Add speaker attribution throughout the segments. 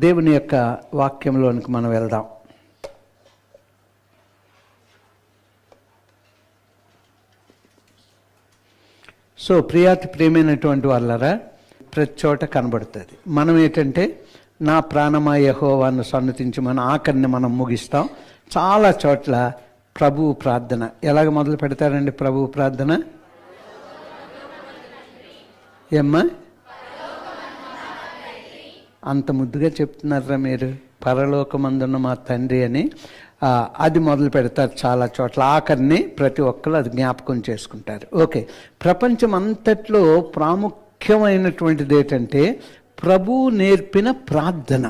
Speaker 1: దేవుని యొక్క వాక్యంలోనికి మనం వెళ్దాం. సో ప్రియమైనటువంటి వాళ్ళరా, ప్రతి చోట కనబడుతుంది. మనం ఏంటంటే నా ప్రాణమా యెహోవాను సన్నతించి మన ఆఖరిని మనం ముగిస్తాం. చాలా చోట్ల ప్రభువు ప్రార్థన ఎలాగ మొదలు పెడతారండి? ప్రభువు ప్రార్థన ఏమ్మా అంత ముద్దుగా చెప్తున్నారా మీరు? పరలోకమందున్న మా తండ్రి అని అది మొదలు పెడతారు చాలా చోట్ల. ఆఖరిని ప్రతి ఒక్కరు అది జ్ఞాపకం చేసుకుంటారు. ఓకే, ప్రపంచం అంతట్లో ప్రాముఖ్యమైనటువంటిది ఏంటంటే ప్రభువు నేర్పిన ప్రార్థన.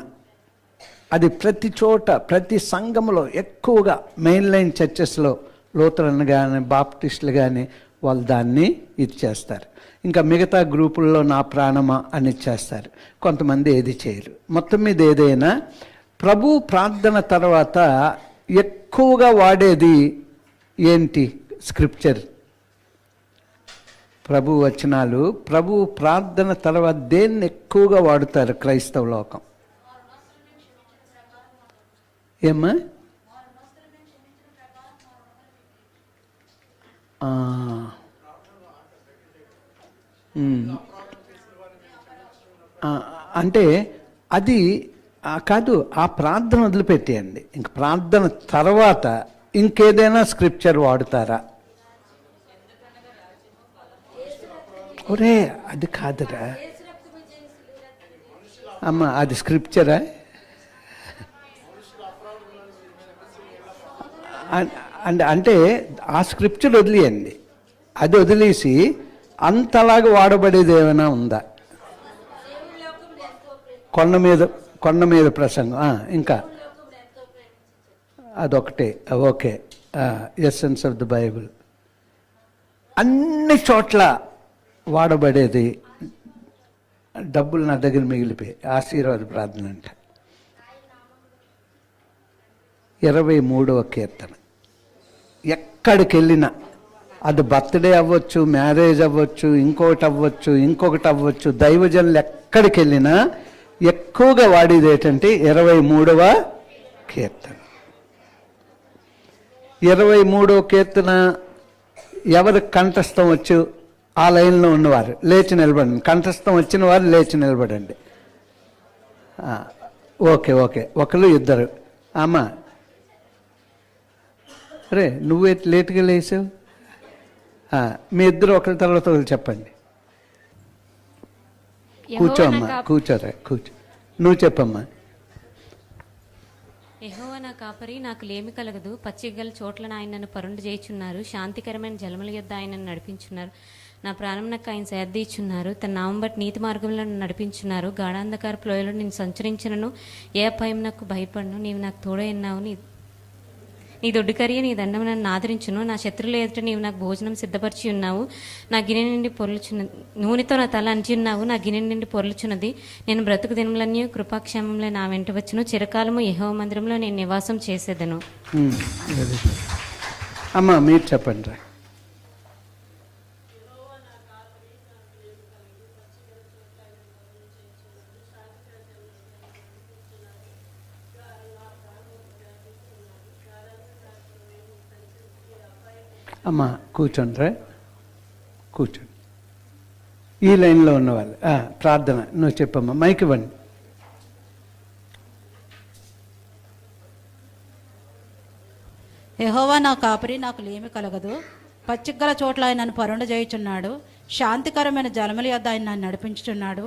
Speaker 1: అది ప్రతి చోట, ప్రతి సంఘంలో ఎక్కువగా మెయిన్ లైన్ చర్చెస్లో లూథరన్ కానీ బాప్టిస్టులు కానీ వాళ్ళు దాన్ని ఇచ్చేస్తారు. ఇంకా మిగతా గ్రూపుల్లో నా ప్రాణమా అని ఇచ్చేస్తారు. కొంతమంది ఏది చేయరు. మొత్తం మీద ఏదైనా ప్రభు ప్రార్థన తర్వాత ఎక్కువగా వాడేది ఏంటి? స్క్రిప్చర్, ప్రభు వచనాలు. ప్రభు ప్రార్థన తర్వాత దేన్ని ఎక్కువగా వాడుతారు క్రైస్తవ లోకం? ఏమ్మా? అంటే అది కాదు, ఆ ప్రార్థన వదిలిపెట్టేయండి. ఇంక ప్రార్థన తర్వాత ఇంకేదైనా స్క్రిప్చర్ వాడుతారా? ఒరే అది కాదురా అమ్మ, అది స్క్రిప్చరా? అంటే ఆ స్క్రిప్చర్ వదిలేయండి. అది వదిలేసి అంతలాగా వాడబడేది ఏమైనా ఉందా? కొండ మీద ప్రసంగం, ఇంకా అదొకటే. Okay, essence of the Bible. అన్ని చోట్ల వాడబడేది డబ్బులు నా దగ్గర మిగిలిపోయి ఆశీర్వాద ప్రార్థన అంటే 23వ కీర్తన. ఎక్కడికి వెళ్ళినా అది బర్త్డే అవ్వచ్చు, మ్యారేజ్ అవ్వచ్చు, ఇంకొకటి అవ్వచ్చు, దైవజనులు ఎక్కడికి వెళ్ళినా ఎక్కువగా వాడేది ఏంటంటే 23వ కీర్తన. 23వ కీర్తన ఎవరికి కంఠస్థం వచ్చు ఆ లైన్లో ఉన్నవారు లేచి నిలబడండి. కంఠస్థం వచ్చిన వారు లేచి నిలబడండి. ఓకే, ఒకరు ఇద్దరు. అమ్మా రే, నువ్వే లేటుగా లేచావు. మీ ఇద్దరు ఒకరి తర్వాత ఒకరు చెప్పండి. కూర్చోమ్మా, కూర్చోరా, కూర్చో. నువ్వు చెప్పమ్మా.
Speaker 2: యెహోవా నా కాపరి, నాకు లేమి కలగదు. పచ్చిగల చోట్లను ఆయన నన్ను పరుండు చేయుచున్నారు. శాంతికరమైన జలముల యొద్ద ఆయన నన్ను నడిపించున్నారు. నా ప్రాణమునకు ఆయన సేద్దీచున్నారు. తన నామం బట్టి నీతి మార్గంలో నన్ను నడిపించున్నారు. గాఢాంధకారపు లోయలో నేను సంచరించినను ఏ అపాయం నాకు భయపడను. నీవు నాకు తోడై ఉన్నావు. నీ దొడ్డుకరియ నీ దండం నన్ను ఆదరించును. నా శత్రువుల ఎదుట నీవు నాకు భోజనం సిద్ధపరిచి ఉన్నావు. నా గిన్నె నుండి పొర్లుచున్నది. నూనెతో నా తల అంచి ఉన్నావు. నా గిన్నె నుండి పొర్లుచున్నది. నేను బ్రతుకు దినములన్నీ కృపాక్షేమంలో నా వెంట వచ్చును. చిరకాలము యెహోవా మందిరంలో నేను నివాసం చేసేదను.
Speaker 1: అమ్మా మీరు చెప్పండి. అమ్మా కూర్చోండి, కూర్చోండి. ఈ లైన్లో ఉన్నవాళ్ళు ప్రార్థన నువ్వు చెప్పమ్మా. మైక్ ఇవ్వండి.
Speaker 3: యెహోవా నా కాపరి, నాకు లేమి కలగదు. పచ్చిగల చోట్ల ఆయన నన్ను పరుండ చేయుచున్నాడు. శాంతికరమైన జలముల యొద్ద ఆయన నన్ను నడిపించుచున్నాడు.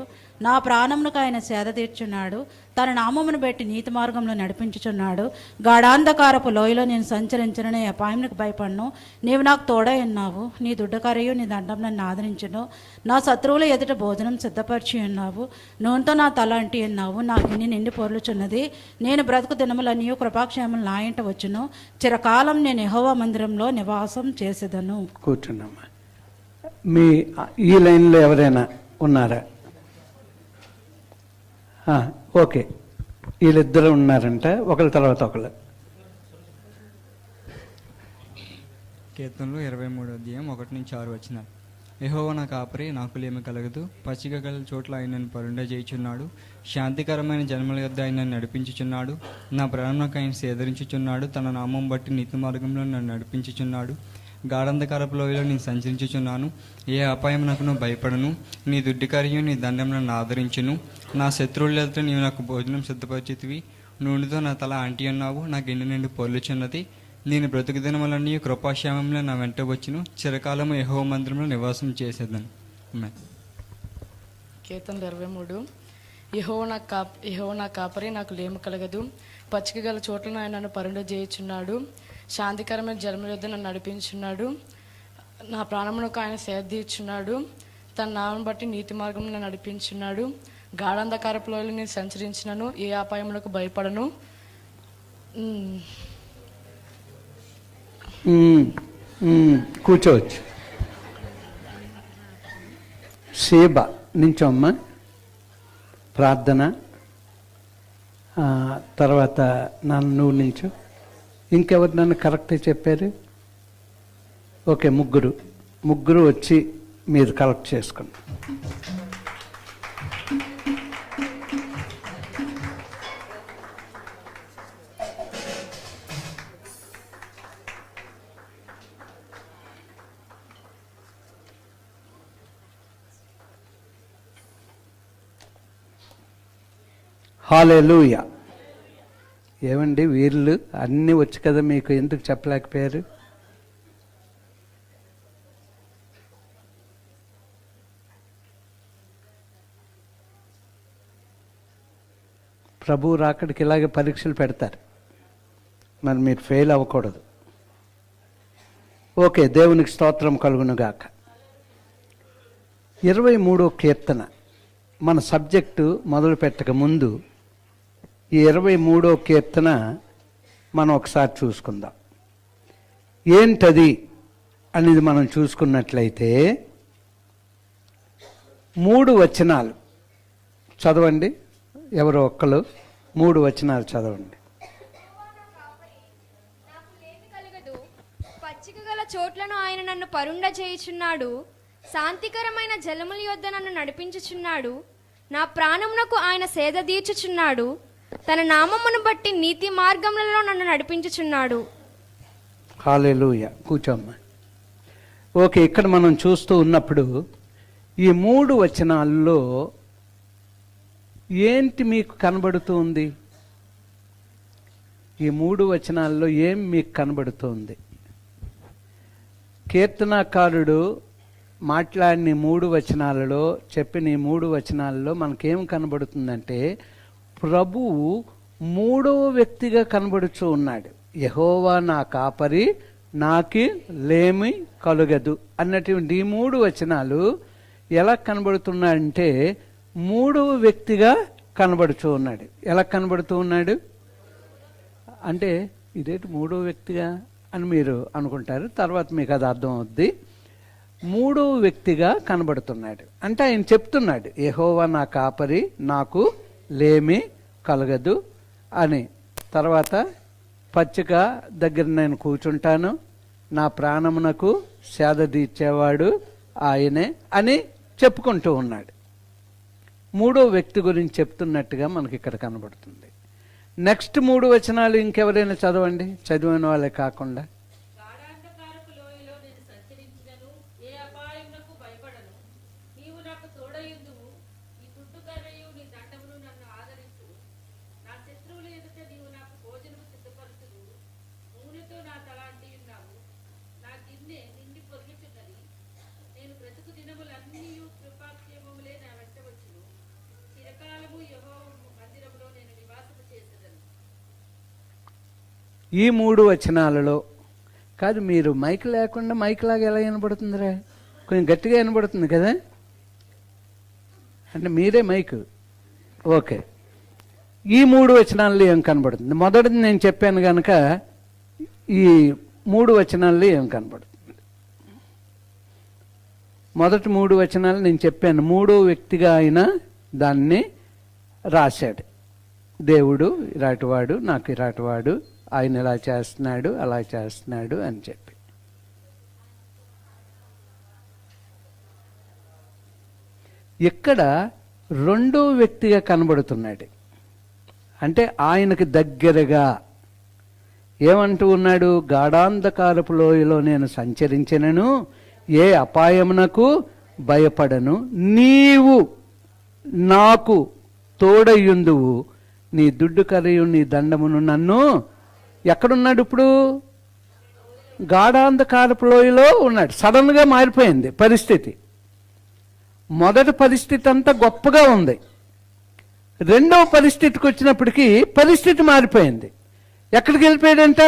Speaker 3: నా ప్రాణమునకు ఆయన సేద తీర్చున్నాడు. తన నామమును బట్టి నీతి మార్గంలో నడిపించుచున్నాడు. గాఢాంధకారపు లోయలో నేను సంచరించననే అపాయంకు భయపడను. నీవు నాకు తోడై ఉన్నావు. నీ దుడ్డకరయు నీ దండం నన్ను ఆదరించును. నా శత్రువుల ఎదుట భోజనం సిద్ధపరిచి ఉన్నావు. నూనెతో నా తల అంటి ఉన్నావు. నా గిన్నె నిండి పొర్లుచున్నది. నేను బ్రతుకు దినములన్నీ కృపాక్షేమం నా ఇంట వచ్చును. చిరకాలం నేను యెహోవా మందిరంలో నివాసం చేసేదను.
Speaker 1: కూర్చున్నమ్మా. మీ ఈ లైన్లో ఎవరైనా ఉన్నారా? ఓకే, వీళ్ళిద్దరు ఉన్నారంట. ఒకరి తర్వాత ఒకరు.
Speaker 4: కీర్తనలు 23వ అధ్యాయం 1-6 వచనాలు. యెహోవా నా కాపరి, నాకు లేమి కలగదు. పచ్చిక గల చోట్ల ఆయన నన్ను పరుండజేయుచున్నాడు. శాంతికరమైన జన్మల యొద్ద ఆయన నన్ను నడిపించుచున్నాడు. నా ప్రాణమునకు ఆయన సేదరించుచున్నాడు. తన నామం బట్టి నీతి మార్గంలో నన్ను నడిపించుచున్నాడు. గాఢంధకారపు లోయలో నేను సంచరించుచున్నాను. ఏ అపాయమునకును భయపడను. నీ దుడ్డికార్యం నీ దండం నన్ను ఆదరించును. నా శత్రువులతో నీవు నాకు భోజనం సిద్ధపరిచితివి. నూనెతో నా తల అంటి ఉన్నావు. నా గిన్నె నిండి పొర్లుచున్నది. నేను బ్రతుకు దినములన్నీ కృపాక్షేమంలో నా వెంట వచ్చును. చిరకాలము యెహోవా మందిరంలో నివాసం చేసేదాను.
Speaker 5: కీర్తనలు 23. యెహోవా నా కాపరి, నాకు లేమి కలగదు. పచ్చిక గల చోట్లను ఆయన నన్ను పరుండజేయుచున్నాడు. శాంతికరమైన జలముల యొద్ద నన్ను నడిపించున్నాడు. నా ప్రాణమునకు ఆయన సేదీర్చున్నాడు. తన నామం బట్టి నీతి మార్గంలో నన్ను నడిపించున్నాడు. గాఢంధకారపు లోయలో నేను సంచరించినను. ఏ అపాయములకు భయపడను.
Speaker 1: కూర్చోవచ్చు. సేబ నించోమ్మా. ప్రార్థన తర్వాత నువ్వు నించు. ఇంకెవరు నన్ను కరెక్ట్గా చెప్పారు? ఓకే, ముగ్గురు వచ్చి మీరు కరెక్ట్ చేసుకోండి. హల్లెలూయా. ఏమండి వీళ్ళు అన్నీ వచ్చు కదా, మీకు ఎందుకు చెప్పలేకపోయారు? ప్రభు రాకడికి ఇలాగే పరీక్షలు పెడతారు, మరి మీరు ఫెయిల్ అవ్వకూడదు. ఓకే, దేవునికి స్తోత్రం కలుగునుగాక. 23వ కీర్తన మన సబ్జెక్టు మొదలు పెట్టక ముందు ఈ 23వ కీర్తన మనం ఒకసారి చూసుకుందాం. ఏంటది అనేది మనం చూసుకున్నట్లయితే 3 వచనాలు చదవండి. ఎవరో ఒక్కరు 3 వచనాలు చదవండి.
Speaker 6: పచ్చిక గల చోట్లను ఆయన నన్ను పరుండజేయుచున్నాడు. శాంతికరమైన జలముల యొద్ద నన్ను నడిపించుచున్నాడు. నా ప్రాణమునకు ఆయన సేద తీర్చుచున్నాడు. తన నామమును బట్టి నీతి మార్గములలో నన్ను నడిపించుచున్నాడు.
Speaker 1: హల్లెలూయా. కూర్చోమ్మా. ఓకే, ఇక్కడ మనం చూస్తూ ఉన్నప్పుడు ఈ 3 వచనాల్లో ఏంటి మీకు కనబడుతుంది? ఈ 3 వచనాల్లో ఏం మీకు కనబడుతుంది? కీర్తనాకారుడు మాట్లాడిన 3 వచనాలలో, చెప్పిన ఈ 3 వచనాలలో మనకేం కనబడుతుందంటే ప్రభువు 3వ వ్యక్తిగా కనబడుచూ ఉన్నాడు. యెహోవా నా కాపరి, నాకి లేమి కలుగదు అన్నటువంటి ఈ 3 వచనాలు ఎలా కనబడుతున్నాడంటే 3వ వ్యక్తిగా కనబడుతూ ఉన్నాడు. ఎలా కనబడుతూ ఉన్నాడు అంటే ఇదేంటి 3వ వ్యక్తిగా అని మీరు అనుకుంటారు, తర్వాత మీకు అది అర్థం అవుద్ది. 3వ వ్యక్తిగా కనబడుతున్నాడు అంటే ఆయన చెప్తున్నాడు, యెహోవా నా కాపరి, నాకు లేమి కలగదు అని. తర్వాత పచ్చిక దగ్గర నేను కూర్చుంటాను, నా ప్రాణమునకు సేద తీర్చేవాడు ఆయనే అని చెప్పుకుంటూ ఉన్నాడు. 3వ వ్యక్తి గురించి చెప్తున్నట్టుగా మనకి ఇక్కడ కనబడుతుంది. నెక్స్ట్ 3 వచనాలు ఇంకెవరైనా చదవండి, చదివిన వాళ్ళే కాకుండా. ఈ 3 వచనాలలో కాదు, మీరు మైక్ లేకుండా మైక్ లాగా ఎలా వినబడుతుందిరా? కొంచెం గట్టిగా వినబడుతుంది కదా, అంటే మీరే మైక్. ఓకే, ఈ 3 వచనాల్లో ఏం కనబడుతుంది? మొదటిది నేను చెప్పాను కనుక ఈ 3 వచనాల్లో ఏం కనబడుతుంది? మొదటి 3 వచనాలు నేను చెప్పాను, 3వ వ్యక్తిగా ఆయన దాన్ని రాశాడు. దేవుడు ఇరాటివాడు, నాకు ఇరాటివాడు, ఆయన ఇలా చేస్తున్నాడు, అలా చేస్తున్నాడు అని చెప్పి. ఇక్కడ రెండో వ్యక్తిగా కనబడుతున్నాడు. అంటే ఆయనకి దగ్గరగా ఏమంటూ ఉన్నాడు? గాఢాంధకారపు లోయలో నేను సంచరించినను ఏ అపాయమునకు భయపడను, నీవు నాకు తోడయ్యుందువు, నీ దుడ్డు కర్రయు నీ దండమును నన్ను. ఎక్కడున్నాడు ఇప్పుడు? గాఢాంధకారపు లోయలో ఉన్నాడు. సడన్గా మారిపోయింది పరిస్థితి. మొదటి పరిస్థితి అంతా గొప్పగా ఉంది. రెండవ పరిస్థితికి వచ్చినప్పటికీ పరిస్థితి మారిపోయింది. ఎక్కడికి వెళ్ళిపోయాడంట?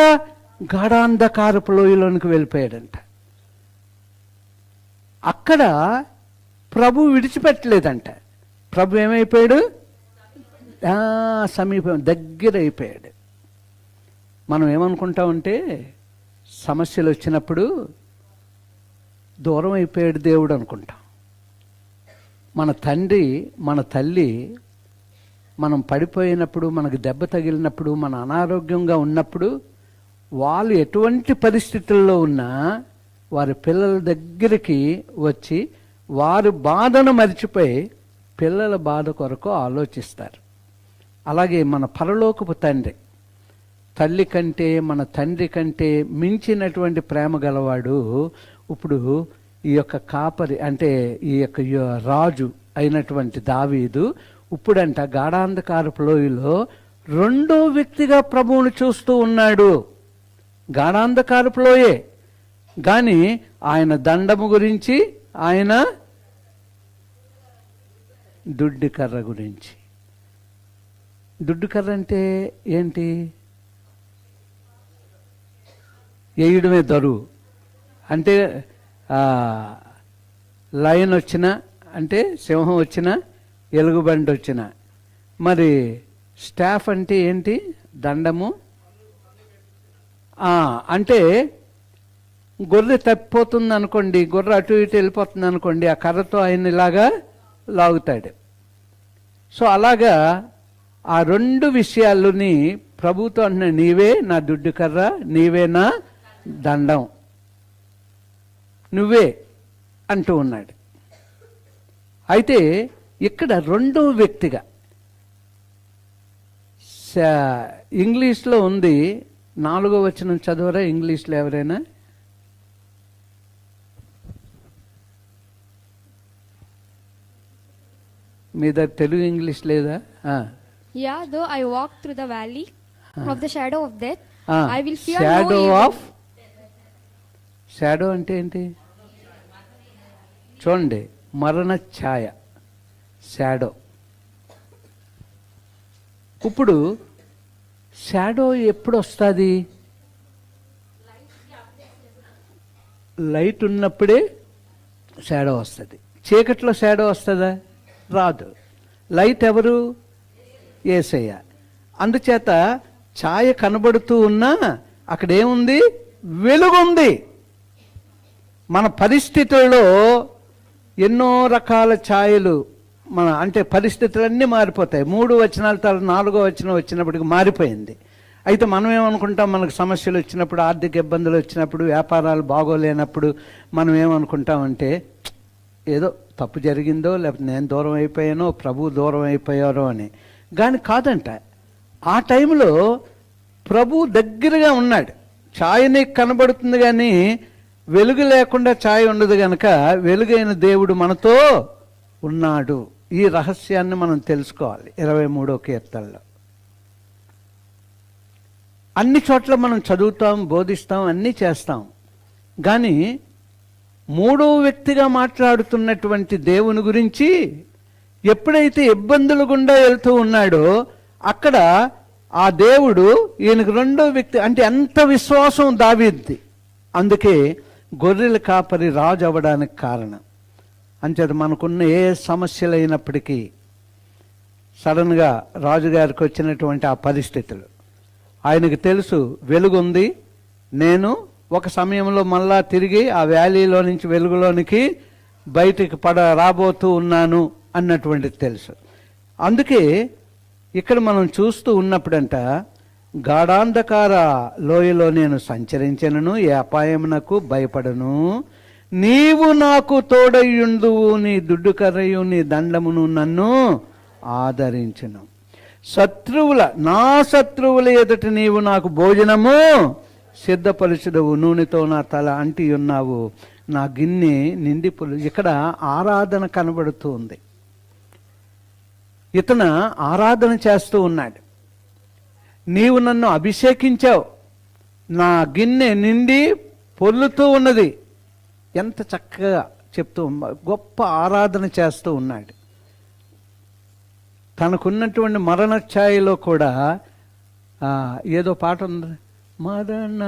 Speaker 1: గాఢాంధకారపు లోయలోనికి వెళ్ళిపోయాడంట. అక్కడ ప్రభు విడిచిపెట్టలేదంట. ప్రభు ఏమైపోయాడు? సమీపం, దగ్గర అయిపోయాడు. మనం ఏమనుకుంటామంటే సమస్యలు వచ్చినప్పుడు దూరం అయిపోయాడు దేవుడు అనుకుంటాం. మన తండ్రి, మన తల్లి మనం పడిపోయినప్పుడు, మనకు దెబ్బ తగిలినప్పుడు, మన అనారోగ్యంగా ఉన్నప్పుడు వాళ్ళు ఎటువంటి పరిస్థితుల్లో ఉన్నా వారి పిల్లల దగ్గరికి వచ్చి వారి బాధను మర్చిపోయి పిల్లల బాధ కొరకు ఆలోచిస్తారు. అలాగే మన పరలోకపు తండ్రి, తల్లి కంటే మన తండ్రి కంటే మించినటువంటి ప్రేమ గలవాడు. ఇప్పుడు ఈ యొక్క కాపరి అంటే ఈ యొక్క రాజు అయినటువంటి దావీదు ఇప్పుడంట గాఢాంధకారపు లోయలో రెండో వ్యక్తిగా ప్రభువును చూస్తూ ఉన్నాడు. గాఢాంధకారపు లోయే కానీ ఆయన దండము గురించి, ఆయన దుడ్డు కర్ర గురించి. దుడ్డు కర్ర అంటే ఏంటి? వేయడమే దరువు. అంటే లయన్ వచ్చినా, అంటే సింహం వచ్చినా, ఎలుగుబంటి వచ్చినా. మరి స్టాఫ్ అంటే ఏంటి? దండము. అంటే గొర్రె తప్పిపోతుంది అనుకోండి, గొర్రె అటు ఇటు వెళ్ళిపోతుంది అనుకోండి, ఆ కర్రతో ఆయన ఇలాగా లాగుతాడు. సో అలాగా ఆ రెండు విషయాలని ప్రభుతో అంటున్నా, నీవే నా దుడ్డు కర్ర, నీవే నా దండం, నువ్వే అంటూ ఉన్నాడు. అయితే ఇక్కడ రెండో వ్యక్తిగా ఇంగ్లీష్లో ఉంది. 4వ వచనం చదవరా ఇంగ్లీష్లో ఎవరైనా? మీ దగ్గర తెలుగు ఇంగ్లీష్ లేదా?
Speaker 6: Yeah, though I walk through the valley of the shadow of death, I will fear
Speaker 1: shadow
Speaker 6: no evil.
Speaker 1: Of. Shadow అంటే ఏంటి? చూడండి, మరణ ఛాయ, షాడో. ఇప్పుడు షాడో ఎప్పుడు వస్తుంది? లైట్ ఉన్నప్పుడే షాడో వస్తుంది. చీకట్లో షాడో వస్తుందా? రాదు. లైట్ ఎవరు? యేసయ్య. అందుచేత ఛాయ కనబడుతూ ఉన్నా అక్కడ ఏముంది? వెలుగుంది. మన పరిస్థితుల్లో ఎన్నో రకాల ఛాయలు, మన అంటే పరిస్థితులన్నీ మారిపోతాయి. 3 వచనాల తర్వాత 4వ వచనం వచ్చినప్పటికి మారిపోయింది. అయితే మనం ఏమనుకుంటాం? మనకు సమస్యలు వచ్చినప్పుడు, ఆర్థిక ఇబ్బందులు వచ్చినప్పుడు, వ్యాపారాలు బాగోలేనప్పుడు మనం ఏమనుకుంటామంటే ఏదో తప్పు జరిగిందో, లేకపోతే నేను దూరం అయిపోయానో, ప్రభు దూరం అయిపోయారో అని. కానీ కాదంట. ఆ టైంలో ప్రభు దగ్గరగా ఉన్నాడు. ఛాయనే కనబడుతుంది కానీ వెలుగు లేకుండా ఛాయ ఉండదు కనుక వెలుగైన దేవుడు మనతో ఉన్నాడు. ఈ రహస్యాన్ని మనం తెలుసుకోవాలి. 23వ కీర్తనలో అన్ని చోట్ల మనం చదువుతాం, బోధిస్తాం, అన్నీ చేస్తాం. కానీ 3వ వ్యక్తిగా మాట్లాడుతున్నటువంటి దేవుని గురించి ఎప్పుడైతే ఇబ్బందులు గుండా వెళ్తూ ఉన్నాడో అక్కడ ఆ దేవుడు ఈయనకు రెండో వ్యక్తి. అంటే ఎంత విశ్వాసం దావీదుది. అందుకే గొర్రెల కాపరి రాజు అవ్వడానికి కారణం. అంచేత మనకున్న ఏ సమస్యలు అయినప్పటికీ సడన్గా రాజుగారికి వచ్చినటువంటి ఆ పరిస్థితులు ఆయనకు తెలుసు, వెలుగుంది, నేను ఒక సమయంలో మళ్ళా తిరిగి ఆ వ్యాలీలో నుంచి వెలుగులోనికి బయటికి రాబోతూ ఉన్నాను అన్నటువంటిది తెలుసు. అందుకే ఇక్కడ మనం చూస్తూ ఉన్నప్పుడంట, గాఢాంధకార లోయలో నేను సంచరించను, ఏ అపాయమునకు భయపడను, నీవు నాకు తోడయ్యుందువు, నీ దుడ్డు కర్రయు నీ దండమును నన్ను ఆదరించును. నా శత్రువుల ఎదుట నీవు నాకు భోజనము సిద్ధపరచుదవు, నూనెతో నా తల అంటి ఉన్నావు, నా గిన్నె నిండి ఇక్కడ ఆరాధన కనబడుతూ ఉంది. ఇతను ఆరాధన చేస్తూ ఉన్నాడు. నీవు నన్ను అభిషేకించావు, నా గిన్నె నిండి పొర్లుతూ ఉన్నది. ఎంత చక్కగా చెప్తూ గొప్ప ఆరాధన చేస్తూ ఉన్నాడు. తనకున్నటువంటి మరణ ఛాయలో కూడా ఏదో పాట ఉంది, మరణ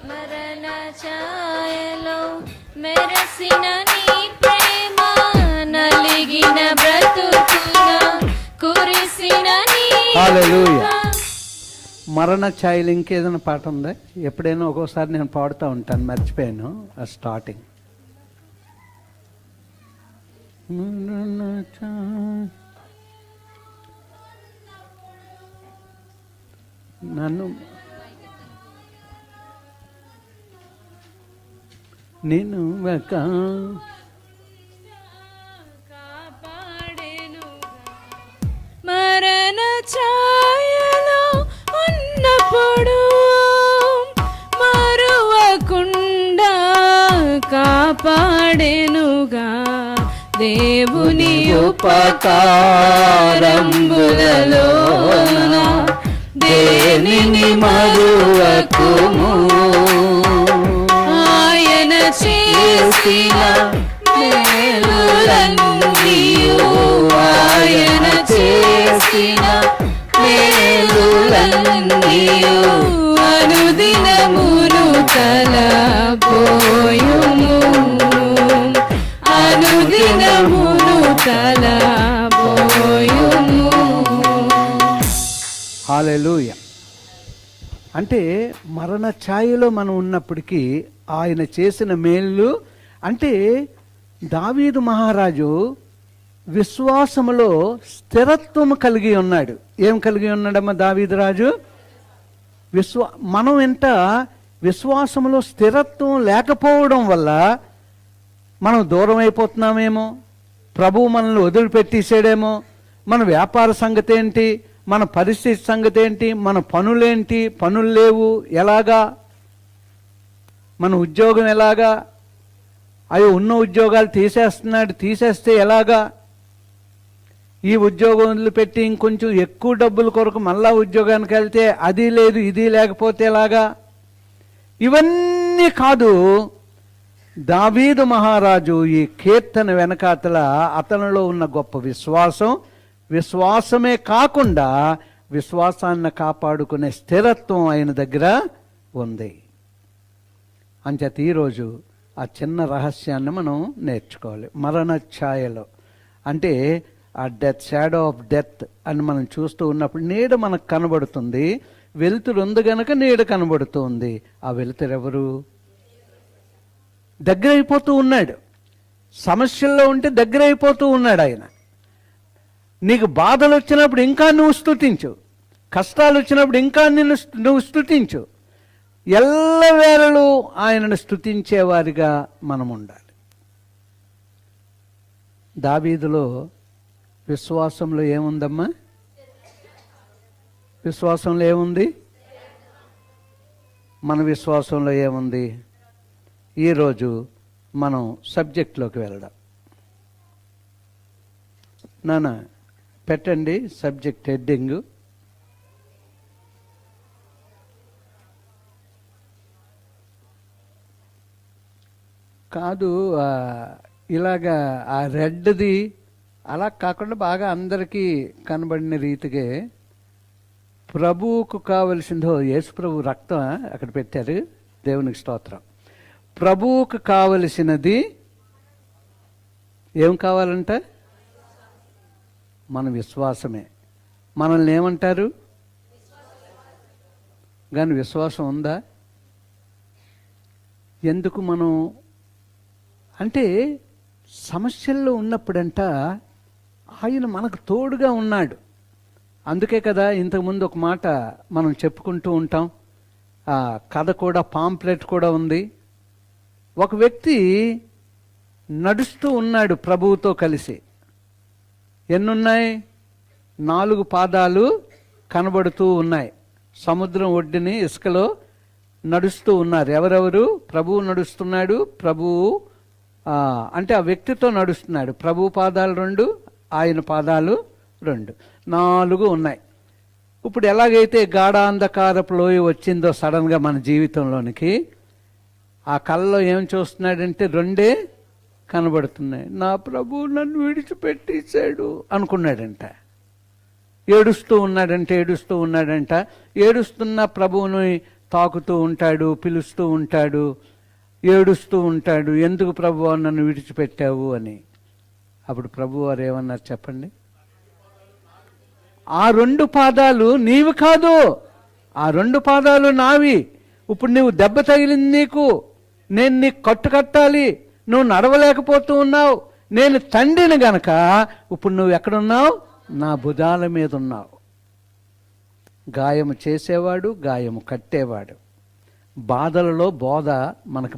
Speaker 2: మరణ ఛాయలో మెరసిన నీ ప్రేమ, నలిగిన బ్రతుకున కురిసిన నీ
Speaker 1: హల్లెలూయా. మరణ ఛాయలు ఇంకేదైనా పాట ఉందా? ఎప్పుడైనా ఒక్కోసారి నేను పాడుతూ ఉంటాను, మర్చిపోయాను ఆ స్టార్టింగ్. నన్ను నేను
Speaker 2: మరణ ఛాయలో ఉన్నప్పుడు మరువకుండా కాపాడెనుగా, దేవుని ఉపకారంబులలో దేనిని మరువకుము, ఆయన చేసిన మేలులన్నీయు, ఆయన చేసిన మేలులన్నీయు అనుదినమును తలపోయుము, అనుదినమును తలపోయుము.
Speaker 1: హల్లెలూయా. అంటే మరణ ఛాయలో మనం ఉన్నప్పటికీ ఆయన చేసిన మేలు, అంటే దావీదు మహారాజు విశ్వాసములో స్థిరత్వం కలిగి ఉన్నాడు. ఏం కలిగి ఉన్నాడమ్మా దావీదు రాజు? మనం ఎంత విశ్వాసములో స్థిరత్వం లేకపోవడం వల్ల మనం దూరం అయిపోతున్నామేమో, ప్రభువు మనల్ని వదిలిపెట్టేసాడేమో, మన వ్యాపార సంగతి ఏంటి, మన పరిస్థితి సంగతి ఏంటి, మన పనులేంటి, పనులు లేవు ఎలాగా, మన ఉద్యోగం ఎలాగా, అవి ఉన్న ఉద్యోగాలు తీసేస్తే ఎలాగా, ఈ ఉద్యోగం వదిలిపెట్టి ఇంకొంచెం ఎక్కువ డబ్బుల కొరకు మళ్ళా ఉద్యోగానికి వెళ్తే అది లేదు ఇది లేకపోతే ఎలాగా, ఇవన్నీ కాదు. దావీదు మహారాజు ఈ కీర్తన వెనకాతల అతనిలో ఉన్న గొప్ప విశ్వాసమే కాకుండా విశ్వాసాన్ని కాపాడుకునే స్థిరత్వం ఆయన దగ్గర ఉంది. అంచేత ఈరోజు ఆ చిన్న రహస్యాన్ని మనం నేర్చుకోవాలి. మరణ ఛాయలో అంటే ఆ షాడో ఆఫ్ డెత్ అని మనం చూస్తూ ఉన్నప్పుడు నీడ మనకు కనబడుతుంది. వెలుతురు ఉంది గనక నీడ కనబడుతుంది. ఆ వెలుతురు ఎవరు? దగ్గర అయిపోతూ ఉన్నాడు. సమస్యల్లో ఉంటే దగ్గర అయిపోతూ ఉన్నాడు ఆయన. నీకు బాధలు వచ్చినప్పుడు ఇంకా నువ్వు స్తుతించు, కష్టాలు వచ్చినప్పుడు ఇంకా నువ్వు స్తుతించు. ఎల్లవేళలు ఆయనను స్తుతించేవారిగా మనం ఉండాలి. దావీదులో విశ్వాసంలో ఏముందమ్మా? విశ్వాసంలో ఏముంది? మన విశ్వాసంలో ఏముంది? ఈరోజు మనం సబ్జెక్ట్లోకి వెళ్దాం. నాన్న పెట్టండి సబ్జెక్ట్ హెడ్డింగ్. కాదు ఇలాగా ఆ రెడ్ది అలా కాకుండా బాగా అందరికీ కనబడిన రీతిగా ప్రభువుకు కావలసిందో యేసు ప్రభు రక్తం అక్కడ పెట్టారు. దేవునికి స్తోత్రం. ప్రభువుకు కావలసినది ఏం కావాలంట? మన విశ్వాసమే. మనల్ని ఏమంటారు? కానీ విశ్వాసం ఉందా? ఎందుకు మనం అంటే సమస్యల్లో ఉన్నప్పుడంట ఆయన మనకు తోడుగా ఉన్నాడు. అందుకే కదా ఇంతకుముందు ఒక మాట మనం చెప్పుకుంటూ ఉంటాం, కథ కూడా, పాంప్లెట్ కూడా ఉంది. ఒక వ్యక్తి నడుస్తూ ఉన్నాడు ప్రభువుతో కలిసి. ఎన్నున్నాయి? 4 పాదాలు కనబడుతూ ఉన్నాయి. సముద్రం ఒడ్డుని ఇసుకలో నడుస్తూ ఉన్నారు. ఎవరెవరు? ప్రభువు నడుస్తున్నాడు. ప్రభువు అంటే ఆ వ్యక్తితో నడుస్తున్నాడు. ప్రభు పాదాలు 2, ఆయన పాదాలు 2, 4 ఉన్నాయి. ఇప్పుడు ఎలాగైతే గాఢాంధకారపు లోయ వచ్చిందో సడన్గా మన జీవితంలోనికి, ఆ కళ్ళలో ఏం చూస్తున్నాడంటే 2 కనబడుతున్నాయి. నా ప్రభు నన్ను విడిచిపెట్టేశాడు అనుకున్నాడంట. ఏడుస్తూ ఉన్నాడంట. ఏడుస్తున్న ప్రభువుని తాకుతూ ఉంటాడు, పిలుస్తూ ఉంటాడు, ఏడుస్తూ ఉంటాడు, ఎందుకు ప్రభువా నన్ను విడిచిపెట్టావు అని. అప్పుడు ప్రభువు వారు ఏమన్నారు చెప్పండి? ఆ 2 పాదాలు నీవి కాదు, ఆ 2 పాదాలు నావి. ఇప్పుడు నువ్వు దెబ్బ తగిలింది నీకు, నేను నీకు కట్టాలి, నువ్వు నడవలేకపోతూ ఉన్నావు. నేను తండ్రిని గనక ఇప్పుడు నువ్వు ఎక్కడున్నావు? నా భుజాల మీద ఉన్నావు. గాయము చేసేవాడు, గాయము కట్టేవాడు. బాధలలో బోధ మనకు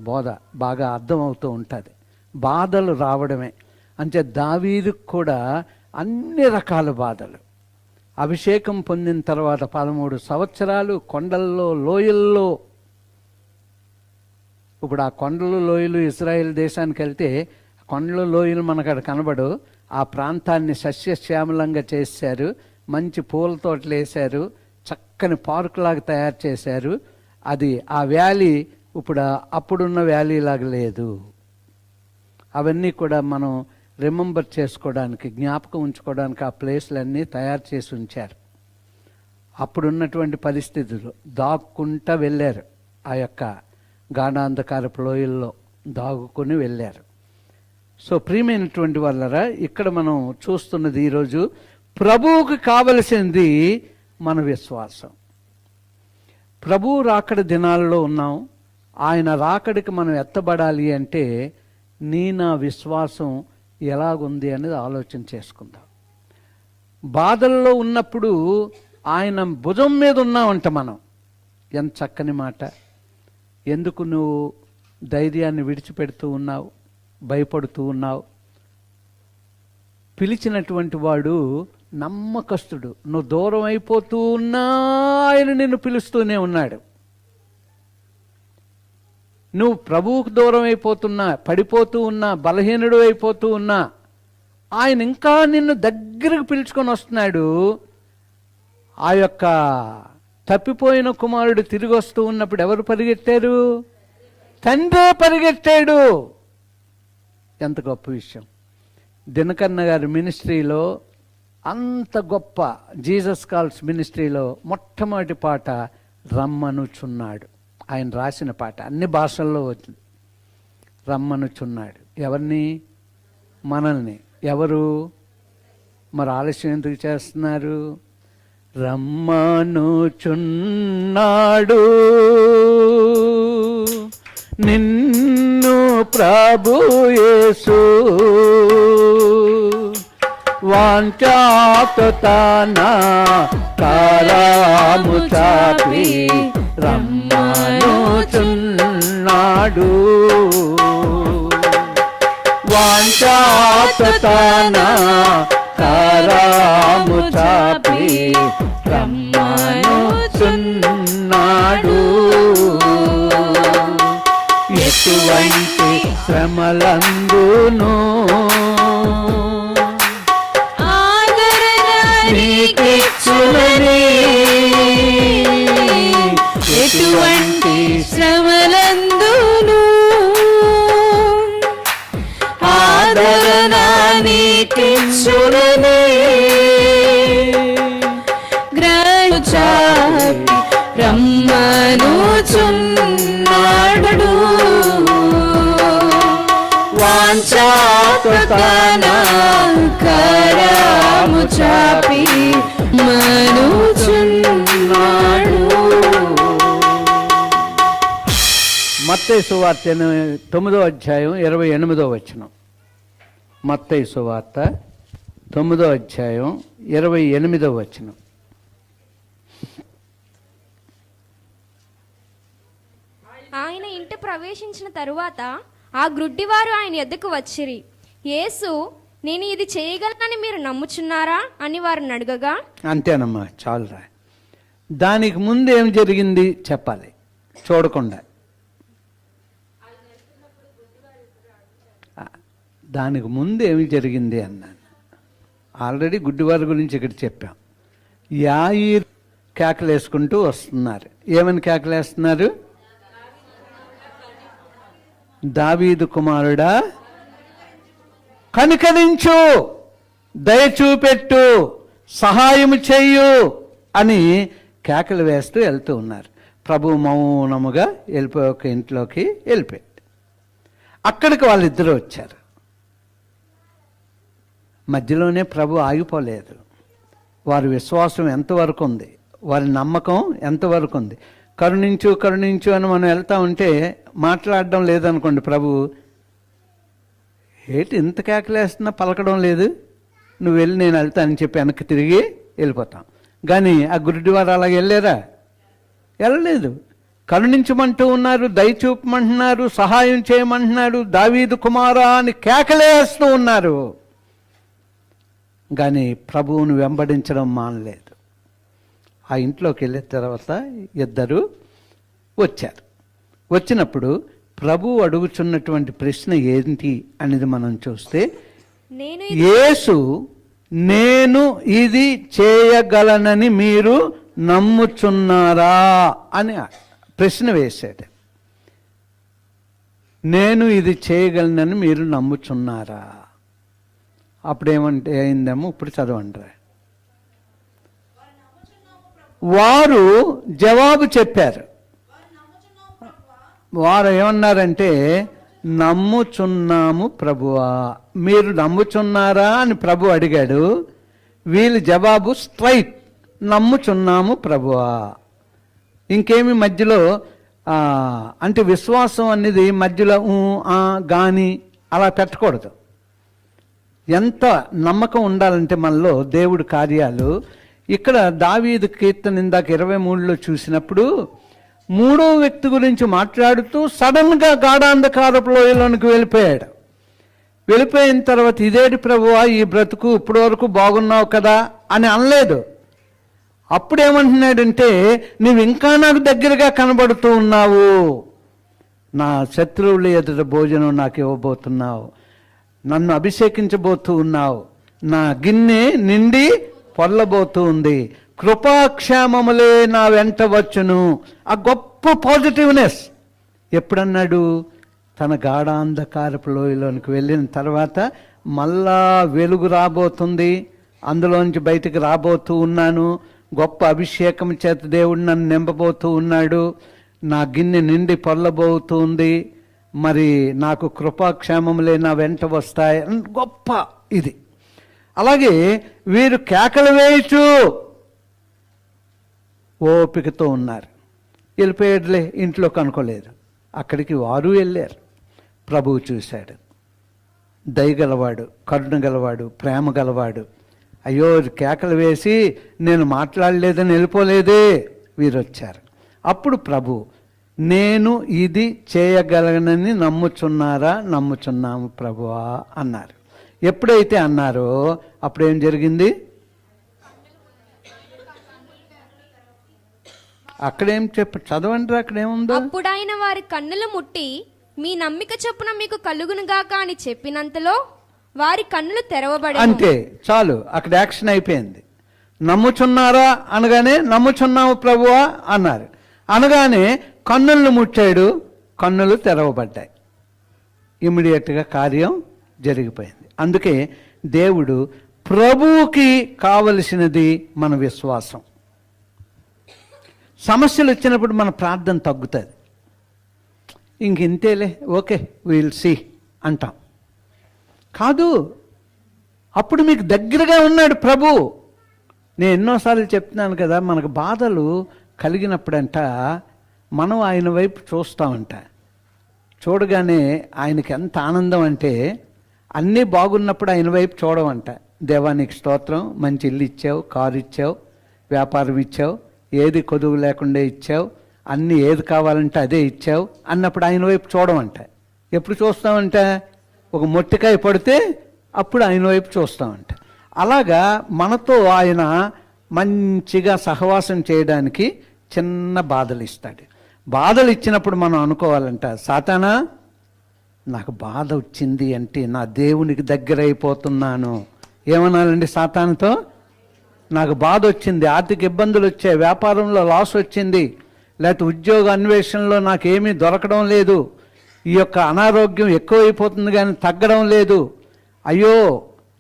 Speaker 1: బోధ బాగా అర్థమవుతూ ఉంటుంది. బాధలు రావడమే. అంటే దావీదుకు కూడా అన్ని రకాల బాధలు. అభిషేకం పొందిన తర్వాత 13 సంవత్సరాలు కొండల్లో, లోయల్లో. ఇప్పుడు ఆ కొండలు, లోయలు ఇజ్రాయెల్ దేశానికి వెళ్తే కొండలు, లోయలు మనకు అక్కడ కనబడు. ఆ ప్రాంతాన్ని సస్యశ్యామలంగా చేశారు. మంచి పూల తోటలు వేశారు, చక్కని పార్కులాగా తయారు చేశారు. అది ఆ వ్యాలీ ఇప్పుడు అప్పుడున్న వ్యాలీ లాగా లేదు. అవన్నీ కూడా మనం రిమెంబర్ చేసుకోవడానికి, జ్ఞాపకం ఉంచుకోవడానికి ఆ ప్లేస్లన్నీ తయారు చేసి ఉంచారు. అప్పుడున్నటువంటి పరిస్థితులు దాక్కుంటా వెళ్ళారు. ఆ యొక్క గాఢాంధకారపు లోయల్లో దాగుకొని వెళ్ళారు. సో ప్రియమైనటువంటి వాళ్ళరా, ఇక్కడ మనం చూస్తున్నది ఈరోజు ప్రభువుకు కావలసింది మన విశ్వాసం. ప్రభువు రాకడ దినాల్లో ఉన్నాం. ఆయన రాకడికి మనం ఎత్తబడాలి అంటే నా విశ్వాసం ఎలాగుంది అనేది ఆలోచన చేసుకుందాం. బాధల్లో ఉన్నప్పుడు ఆయన భుజం మీద ఉన్నామంట మనం. ఎంత చక్కని మాట. ఎందుకు నువ్వు ధైర్యాన్ని విడిచిపెడుతూ ఉన్నావు, భయపడుతూ ఉన్నావు? పిలిచినటువంటి వాడు నమ్మకస్తుడు. నువ్వు దూరం అయిపోతూ ఉన్నా ఆయన నిన్ను పిలుస్తూనే ఉన్నాడు. నువ్వు ప్రభువుకు దూరం అయిపోతున్నా, పడిపోతూ ఉన్నా, బలహీనుడు అయిపోతూ ఉన్నా, ఆయన ఇంకా నిన్ను దగ్గరకు పిలుచుకొని వస్తున్నాడు. ఆ యొక్క తప్పిపోయిన కుమారుడు తిరిగి వస్తూ ఉన్నప్పుడు ఎవరు పరిగెత్తారు? తండ్రే పరిగెత్తాడు. ఎంత గొప్ప విషయం. దినకర్ణ గారి మినిస్ట్రీలో అంత గొప్ప జీసస్ కాల్స్ మినిస్ట్రీలో మొట్టమొదటి పాట రమ్మనుచున్నాడు. ఆయన రాసిన పాట, అన్ని భాషల్లో వచ్చింది. రమ్మనుచున్నాడు. ఎవరిని? మనల్ని. ఎవరు? మరి ఆలస్యం ఎందుకు చేస్తున్నారు? రమ్మనుచున్నాడు నిన్ను ప్రభు యేసు, వాంఛాతన కారాము చాపి రమ్మనుచున్నాడు. వాంఛాతన కారాము చాపి రమ్మనుచున్నాడు. ఎటువంటి శ్రమలందును నీకిచ్చునని,
Speaker 7: ఎటువంటి శ్రమలందును ఆదరణ నీకిచ్చునని, గ్రహు చాపి రమ్మనుచున్నాడు. వాంఛాతన కరము చాపి మనుచున్నాడు.
Speaker 1: మత్తయి సువార్త 9వ అధ్యాయం 28వ వచనం. మత్తయి సువార్త 9వ అధ్యాయం 28వ వచనం.
Speaker 6: ఆయన ఇంటి ప్రవేశించిన తరువాత ఆ గ్రుడ్డివారు ఆయన ఎద్దకు వచ్చిరి. యేసు, నేను ఇది చేయగలనని మీరు నమ్ముచున్నారా అని వారిని అడగగా,
Speaker 1: అంతేనమ్మా, చాలురా. దానికి ముందు ఏం జరిగింది చెప్పాలి, చూడకుండా. దానికి ముందు ఏమి జరిగింది అన్నాను. ఆల్రెడీ గుడ్డివారి గురించి ఇక్కడ చెప్పాం. యాయీర్ కేకలేసుకుంటూ వస్తున్నారు. ఏమని కేకలేస్తున్నారు? దావీదు కుమారుడా, కనికరించు, దయ చూపెట్టు, సహాయం చెయ్యు అని కేకలు వేస్తూ వెళ్తూ ఉన్నారు. ప్రభు మౌనముగా వెళ్ళిపోయి ఒక ఇంట్లోకి వెళ్ళిపోయాడు. అక్కడికి వాళ్ళిద్దరూ వచ్చారు. మధ్యలోనే ప్రభు ఆగిపోలేదు. వారి విశ్వాసం ఎంతవరకు ఉంది, వారి నమ్మకం ఎంతవరకు ఉంది. కరుణించు కరుణించు అని మనం వెళ్తా ఉంటే మాట్లాడడం లేదనుకోండి, ప్రభు ఏంటి ఇంత కేకలేస్తున్నా పలకడం లేదు, నువ్వు వెళ్ళి నేను వెళ్తానని చెప్పి వెనక్కి తిరిగి వెళ్ళిపోతాం. కానీ ఆ గురుడివారు అలాగే వెళ్ళారా? వెళ్ళలేదు. కరుణించమంటూ ఉన్నారు, దయ చూపమంటున్నారు, సహాయం చేయమంటున్నాడు, దావీదు కుమారా అని కేకలేస్తూ ఉన్నారు. కానీ ప్రభువును వెంబడించడం మానలేదు. ఆ ఇంట్లోకి వెళ్ళిన తర్వాత ఇద్దరు వచ్చారు. వచ్చినప్పుడు ప్రభు అడుగుచున్నటువంటి ప్రశ్న ఏంటి అనేది మనం చూస్తే, యేసు, నేను ఇది చేయగలనని మీరు నమ్ముచున్నారా అని ప్రశ్న వేశాడు. నేను ఇది చేయగలనని మీరు నమ్ముచున్నారా? అప్పుడేమంటే అయిందేమో, ఇప్పుడు చదవండి. వారు జవాబు చెప్పారు. వారు ఏమన్నారంటే, నమ్ముచున్నాము ప్రభువా. మీరు నమ్ముచున్నారా అని ప్రభు అడిగాడు. వీళ్ళు జవాబు స్ట్రైట్, నమ్ముచున్నాము ప్రభువా. ఇంకేమి మధ్యలో అంటే విశ్వాసం అనేది మధ్యలో గాని అలా పెట్టకూడదు. ఎంత నమ్మకం ఉండాలంటే మనలో దేవుడి కార్యాలు. ఇక్కడ దావీదు కీర్తన ఇందాక 23లో చూసినప్పుడు మూడో వ్యక్తి గురించి మాట్లాడుతూ సడన్గా గాఢాంధకారపు లోయలోనికి వెళ్ళిపోయాడు. వెళ్ళిపోయిన తర్వాత, ఇదేంటి ప్రభువా ఈ బ్రతుకు, ఇప్పటి వరకు బాగున్నావు కదా అని అనలేదు. అప్పుడేమంటున్నాడంటే, నువ్వు ఇంకా నాకు దగ్గరగా కనబడుతూ ఉన్నావు, నా శత్రువుల ఎదుట భోజనం నాకు ఇవ్వబోతున్నావు, నన్ను అభిషేకించబోతూ ఉన్నావు, నా గిన్నె నిండి పొర్లబోతూ ఉంది, కృపాక్షేమములే నా వెంట వచ్చును. ఆ గొప్ప పాజిటివ్నెస్ ఎప్పుడన్నాడు? తన గాఢాంధకారపు లోయలోనికి వెళ్ళిన తర్వాత మళ్ళా వెలుగు రాబోతుంది, అందులోంచి బయటకు రాబోతూ ఉన్నాను, గొప్ప అభిషేకం చేత దేవుడు నన్ను నింపబోతూ ఉన్నాడు, నా గిన్నె నిండి పొర్లబోతూ ఉంది, మరి నాకు కృపాక్షేమములే నా వెంట వస్తాయి. గొప్ప ఇది. అలాగే వీరు కేకలు వేయచ్చు ఓపికతో ఉన్నారు. వెళ్ళిపోయాడులే, ఇంట్లో కనుకోలేదు. అక్కడికి వారు వెళ్ళారు. ప్రభువు చూశాడు. దయగలవాడు, కరుణ గలవాడు, ప్రేమ గలవాడు. అయ్యో, కేకలు వేసి నేను మాట్లాడలేదని వెళ్ళిపోలేదే. వీరు వచ్చారు. అప్పుడు ప్రభు, నేను ఇది చేయగలనని నమ్ముచున్నారా? నమ్ముచున్నాము ప్రభువా అన్నారు. ఎప్పుడైతే అన్నారో అప్పుడేం జరిగింది? అక్కడేం చదవండి, అక్కడేముందో.
Speaker 6: అప్పుడు ఆయన వారి కన్నులు ముట్టి, మీ నమ్మిక చొప్పున మీకు కలుగును గాక అని చెప్పినంతలో వారి కన్నులు తెరవబడి.
Speaker 1: అంతే, చాలు, అక్కడ యాక్షన్ అయిపోయింది. నమ్ముచున్నారా అనగానే నమ్ముచున్నాము ప్రభువా అన్నారు. అనగానే కన్నులను ముట్టాడు, కన్నులు తెరవబడ్డాయి. ఇమ్మీడియట్గా కార్యం జరిగిపోయింది. అందుకే దేవుడు, ప్రభువుకి కావలసినది మన విశ్వాసం. సమస్యలు వచ్చినప్పుడు మన ప్రార్థన తగ్గుతుంది. ఇంతేలే, ఓకే విల్ సీ అంటాం. కాదు, అప్పుడు మీకు దగ్గరగా ఉన్నాడు ప్రభు. నేను ఎన్నోసార్లు చెప్తున్నాను కదా, మనకు బాధలు కలిగినప్పుడంట మనం ఆయన వైపు చూస్తామంట. చూడగానే ఆయనకి ఎంత ఆనందం అంటే, అన్నీ బాగున్నప్పుడు ఆయన వైపు చూడమంట, దేవానికి స్తోత్రం, మంచి ఇల్లు ఇచ్చావు, కారు ఇచ్చావు, వ్యాపారం ఇచ్చావు, ఏది కొదువు లేకుండా ఇచ్చావు, అన్నీ ఏది కావాలంటే అదే ఇచ్చావు అన్నప్పుడు ఆయన వైపు చూడమంట. ఎప్పుడు చూస్తామంట? ఒక మొట్టికాయ పడితే అప్పుడు ఆయన వైపు చూస్తామంట. అలాగా మనతో ఆయన మంచిగా సహవాసం చేయడానికి చిన్న బాధలు ఇస్తాడు. బాధలు ఇచ్చినప్పుడు మనం అనుకోవాలంట, సాతానా నాకు బాధ వచ్చింది అంటే నా దేవునికి దగ్గర అయిపోతున్నాను. ఏమనాలండి సాతానుతో? నాకు బాధ వచ్చింది, ఆర్థిక ఇబ్బందులు వచ్చాయి, వ్యాపారంలో లాస్ వచ్చింది, లేకపోతే ఉద్యోగ అన్వేషణలో నాకేమీ దొరకడం లేదు, ఈ యొక్క అనారోగ్యం ఎక్కువైపోతుంది కానీ తగ్గడం లేదు, అయ్యో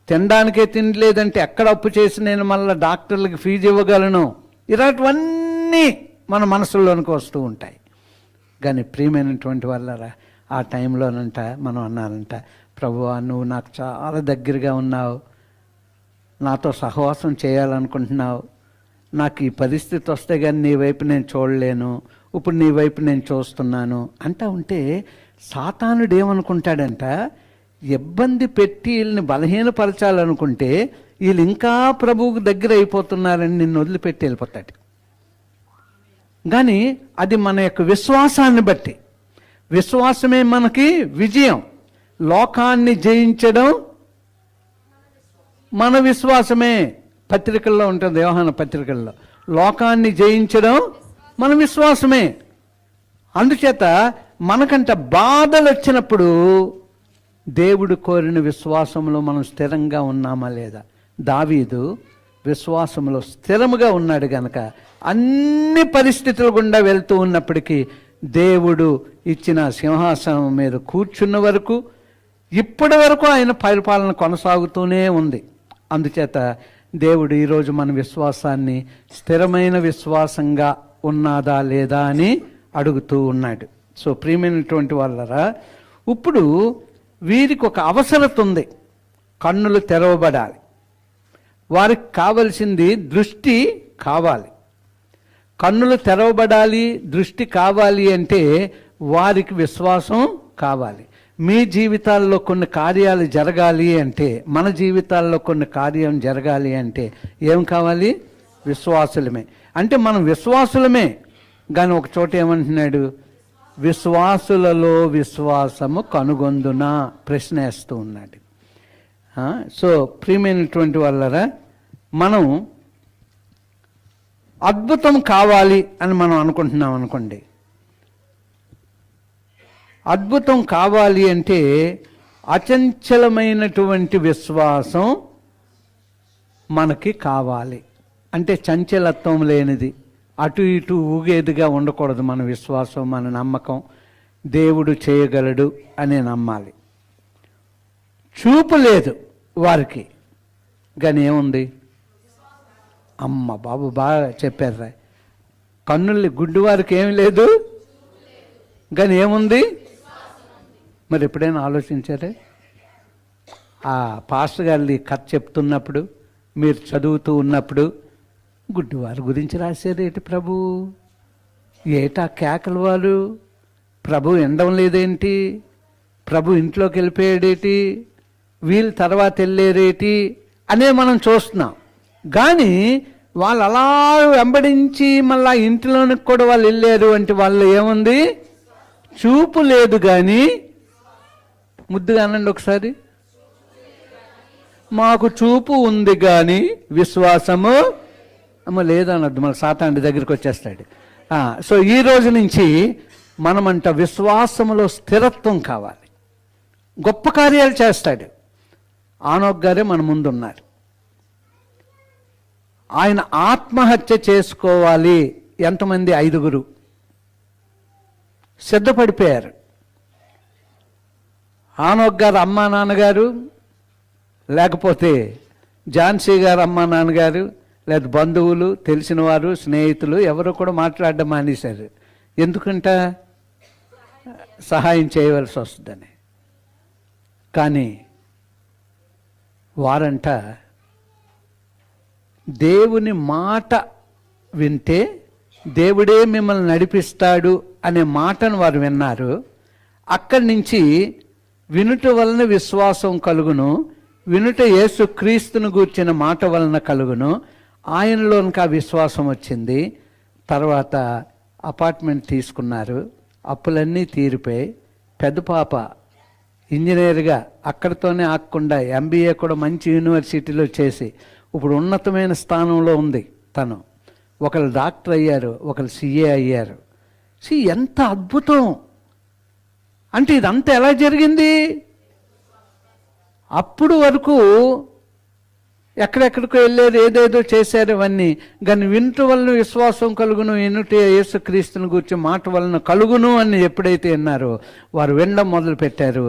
Speaker 1: తినడానికే తినలేదంటే ఎక్కడ అప్పు చేసి నేను మళ్ళీ డాక్టర్లకి ఫీజు ఇవ్వగలను, ఇలాంటివన్నీ మన మనసులోనికి వస్తూ ఉంటాయి. కానీ ప్రియమైనటువంటి వాళ్ళరా, ఆ టైంలోనంట మనం అన్నారంట, ప్రభువా నువ్వు నాకు చాలా దగ్గరగా ఉన్నావు, నాతో సహవాసం చేయాలనుకుంటున్నావు, నాకు ఈ పరిస్థితి వస్తే కానీ నీ వైపు నేను చూడలేను, ఇప్పుడు నీ వైపు నేను చూస్తున్నాను అంటా ఉంటే సాతానుడు ఏమనుకుంటాడంట, ఇబ్బంది పెట్టి వీళ్ళని బలహీనపరచాలనుకుంటే వీళ్ళు ఇంకా ప్రభువుకు దగ్గర అయిపోతున్నారని నిన్ను వదిలిపెట్టి వెళ్ళిపోతాడు. కానీ అది మన యొక్క విశ్వాసాన్ని బట్టి, విశ్వాసమే మనకి విజయం. లోకాన్ని జయించడం మన విశ్వాసమే. పత్రికల్లో ఉంటుంది, యోహాను పత్రికల్లో, లోకాన్ని జయించడం మన విశ్వాసమే. అందుచేత మనకంట బాధలు వచ్చినప్పుడు దేవుడు కోరిన విశ్వాసంలో మనం స్థిరంగా ఉన్నామా లేదా? దావీదు విశ్వాసంలో స్థిరముగా ఉన్నాడు గనక అన్ని పరిస్థితుల గుండా వెళ్తూ ఉన్నప్పటికీ దేవుడు ఇచ్చిన సింహాసనం మీద కూర్చున్న వరకు ఇప్పటి వరకు ఆయన పరిపాలన కొనసాగుతూనే ఉంది. అందుచేత దేవుడు ఈరోజు మన విశ్వాసాన్ని స్థిరమైన విశ్వాసంగా ఉన్నదా లేదా అని అడుగుతూ ఉన్నాడు. సో ప్రియమైనటువంటి వాళ్ళరా, ఇప్పుడు వీరికి ఒక అవసరత ఉంది, కన్నులు తెరవబడాలి. వారికి కావలసింది దృష్టి కావాలి. కన్నులు తెరవబడాలి, దృష్టి కావాలి అంటే వారికి విశ్వాసం కావాలి. మీ జీవితాల్లో కొన్ని కార్యాలు జరగాలి అంటే, మన జీవితాల్లో కొన్ని కార్యం జరగాలి అంటే ఏం కావాలి? విశ్వాసులమే. అంటే మనం విశ్వాసులమే, కానీ ఒక చోట ఏమంటున్నాడు? విశ్వాసులలో విశ్వాసము కనుగొందునా ప్రశ్న వేస్తూ ఉన్నాడు. సో ప్రియమైనటువంటి వాళ్ళరా, మనం అద్భుతం కావాలి అని మనం అనుకుంటున్నాం అనుకోండి. అద్భుతం కావాలి అంటే అచంచలమైనటువంటి విశ్వాసం మనకి కావాలి. అంటే చంచలత్వం లేనిది, అటు ఇటు ఊగేదిగా ఉండకూడదు మన విశ్వాసం, మన నమ్మకం. దేవుడు చేయగలడు అని నమ్మాలి. చూపు లేదు వారికి, కానీ ఏముంది? అమ్మ బాబు బాగా చెప్పారా, కన్నుల్ని గుడ్డి వారికి ఏమి లేదు, కానీ ఏముంది? మరి ఎప్పుడైనా ఆలోచించారే? ఆ పాస్టర్ గారి కథ చెప్తున్నప్పుడు, మీరు చదువుతూ ఉన్నప్పుడు, గుడ్డివారి గురించి రాశారేటి ప్రభు? ఏటా కేకలు వారు? ప్రభు ఎండం లేదేంటి? ప్రభు ఇంట్లోకి వెళ్ళిపోయాడేటి? వీళ్ళు తర్వాత వెళ్ళేరేటి అనే మనం చూస్తున్నాం. కానీ వాళ్ళు అలా వెంబడించి మళ్ళా ఇంటిలోనికి కూడా వాళ్ళు వెళ్ళారు అంటే వాళ్ళు ఏముంది? చూపు లేదు కానీ, ముద్దుగా అనండి ఒకసారి, మాకు చూపు ఉంది కానీ విశ్వాసము లేదన్నద్దు. మన సాతానుడి దగ్గరికి వచ్చేస్తాడు. సో ఈ రోజు నుంచి మనమంట విశ్వాసములో స్థిరత్వం కావాలి. గొప్ప కార్యాలు చేస్తాడు. ఆనోక్ గారే మన ముందున్నారు. ఆయన ఆత్మహత్య చేసుకోవాలి. ఎంతమంది? 5 సిద్ధపడిపోయారు. ఆనోక్ గారు అమ్మా నాన్నగారు, లేకపోతే ఝాన్సీ గారు అమ్మా నాన్నగారు, లేదా బంధువులు, తెలిసిన వారు, స్నేహితులు ఎవరు కూడా మాట్లాడడం మానేశారు. ఎందుకంట? సహాయం చేయవలసి వస్తుందని. కానీ వారంట దేవుని మాట వింటే దేవుడే మిమ్మల్ని నడిపిస్తాడు అనే మాటను వారు విన్నారు. అక్కడి నుంచి వినుట వలన విశ్వాసం కలుగును, వినుట యేసు క్రీస్తును గూర్చిన మాట వలన కలుగును. ఆయనలోనికి ఆ విశ్వాసం వచ్చింది. తర్వాత అపార్ట్మెంట్ తీసుకున్నారు, అప్పులన్నీ తీరిపోయి, పెద్ద పాప ఇంజనీర్గా అక్కడితోనే ఆగకుండా MBA కూడా మంచి యూనివర్సిటీలో చేసి ఇప్పుడు ఉన్నతమైన స్థానంలో ఉంది తను. ఒకరు డాక్టర్ అయ్యారు, ఒకరు CA అయ్యారు. ఎంత అద్భుతం! అంటే ఇదంతా ఎలా జరిగింది? అప్పుడు వరకు ఎక్కడెక్కడికో వెళ్ళారు, ఏదేదో చేశారు ఇవన్నీ. కానీ వినుట వలన విశ్వాసం కలుగును, వినుట యేసుక్రీస్తుని గురించి మాట వలన కలుగును అని ఎప్పుడైతే విన్నారో వారు వినడం మొదలు పెట్టారు.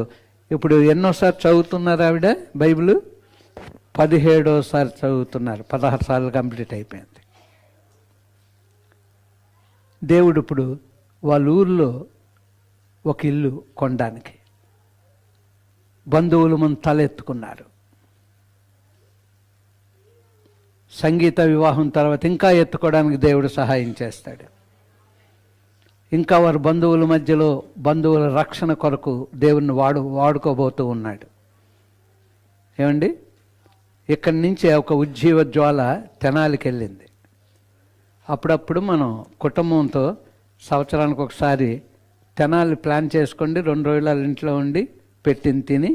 Speaker 1: ఇప్పుడు ఎన్నోసారి చదువుతున్నారు ఆవిడ బైబిల్? 17వసారి చదువుతున్నారు. 16 సార్లు కంప్లీట్ అయిపోయింది. దేవుడు ఇప్పుడు వాళ్ళ ఊర్లో ఒక ఇల్లు కొనడానికి బంధువులు ముందు తలెత్తుకున్నారు. సంగీత వివాహం తర్వాత ఇంకా ఎత్తుకోవడానికి దేవుడు సహాయం చేస్తాడు. ఇంకా వారి బంధువుల మధ్యలో బంధువుల రక్షణ కొరకు దేవుణ్ణి వాడుకోబోతూ ఉన్నాడు. ఏమండి, ఇక్కడి నుంచి ఒక ఉజ్జీవ జ్వాల తెనాలికి వెళ్ళింది. అప్పుడప్పుడు మనం కుటుంబంతో సంవత్సరానికి ఒకసారి తెనాలి ప్లాన్ చేసుకోండి, 2 రోజులు ఇంట్లో ఉండి పెట్టింది తిని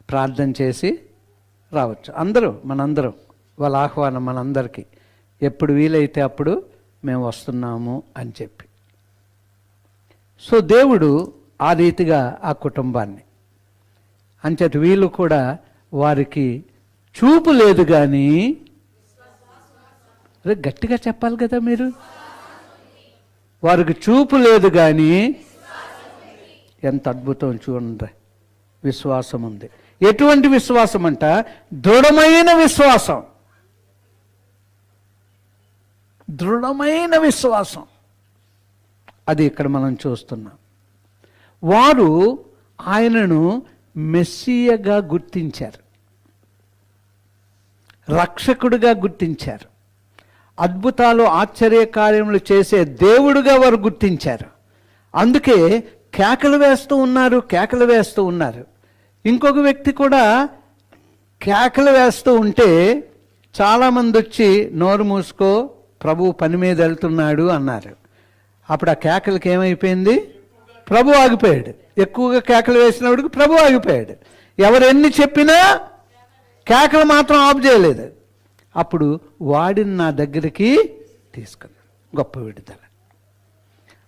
Speaker 1: ప్రార్థన చేసి రావచ్చు. మనందరం వాళ్ళ ఆహ్వానం మనందరికీ. ఎప్పుడు వీలైతే అప్పుడు మేము వస్తున్నాము అని చెప్పి. సో దేవుడు ఆ రీతిగా ఆ కుటుంబాన్ని అంచేత వీళ్ళు కూడా వారికి చూపు లేదు కానీ, గట్టిగా చెప్పాలి కదా మీరు, వారికి చూపు లేదు కానీ ఎంత అద్భుతం చూడండి, విశ్వాసం ఉంది. ఎటువంటి విశ్వాసం అంట? దృఢమైన విశ్వాసం. దృఢమైన విశ్వాసం, అది ఇక్కడ మనం చూస్తున్నాం. వారు ఆయనను మెస్సియగా గుర్తించారు, రక్షకుడిగా గుర్తించారు, అద్భుతాలు ఆశ్చర్యకార్యములు చేసే దేవుడుగా వారు గుర్తించారు. అందుకే కేకలు వేస్తూ ఉన్నారు. ఇంకొక వ్యక్తి కూడా కేకలు వేస్తూ ఉంటే చాలామంది వచ్చి నోరు మూసుకో, ప్రభు పని మీద వెళ్తున్నాడు అన్నారు. అప్పుడు ఆ కేకలకి ఏమైపోయింది? ప్రభు ఆగిపోయాడు. ఎక్కువగా కేకలు వేసినప్పటికి ప్రభు ఆగిపోయాడు. ఎవరు ఎన్ని చెప్పినా కేకలు మాత్రం ఆఫ్ చేయలేదు. అప్పుడు వాడిని నా దగ్గరికి తీసుకున్నాడు. గొప్ప విడుదల.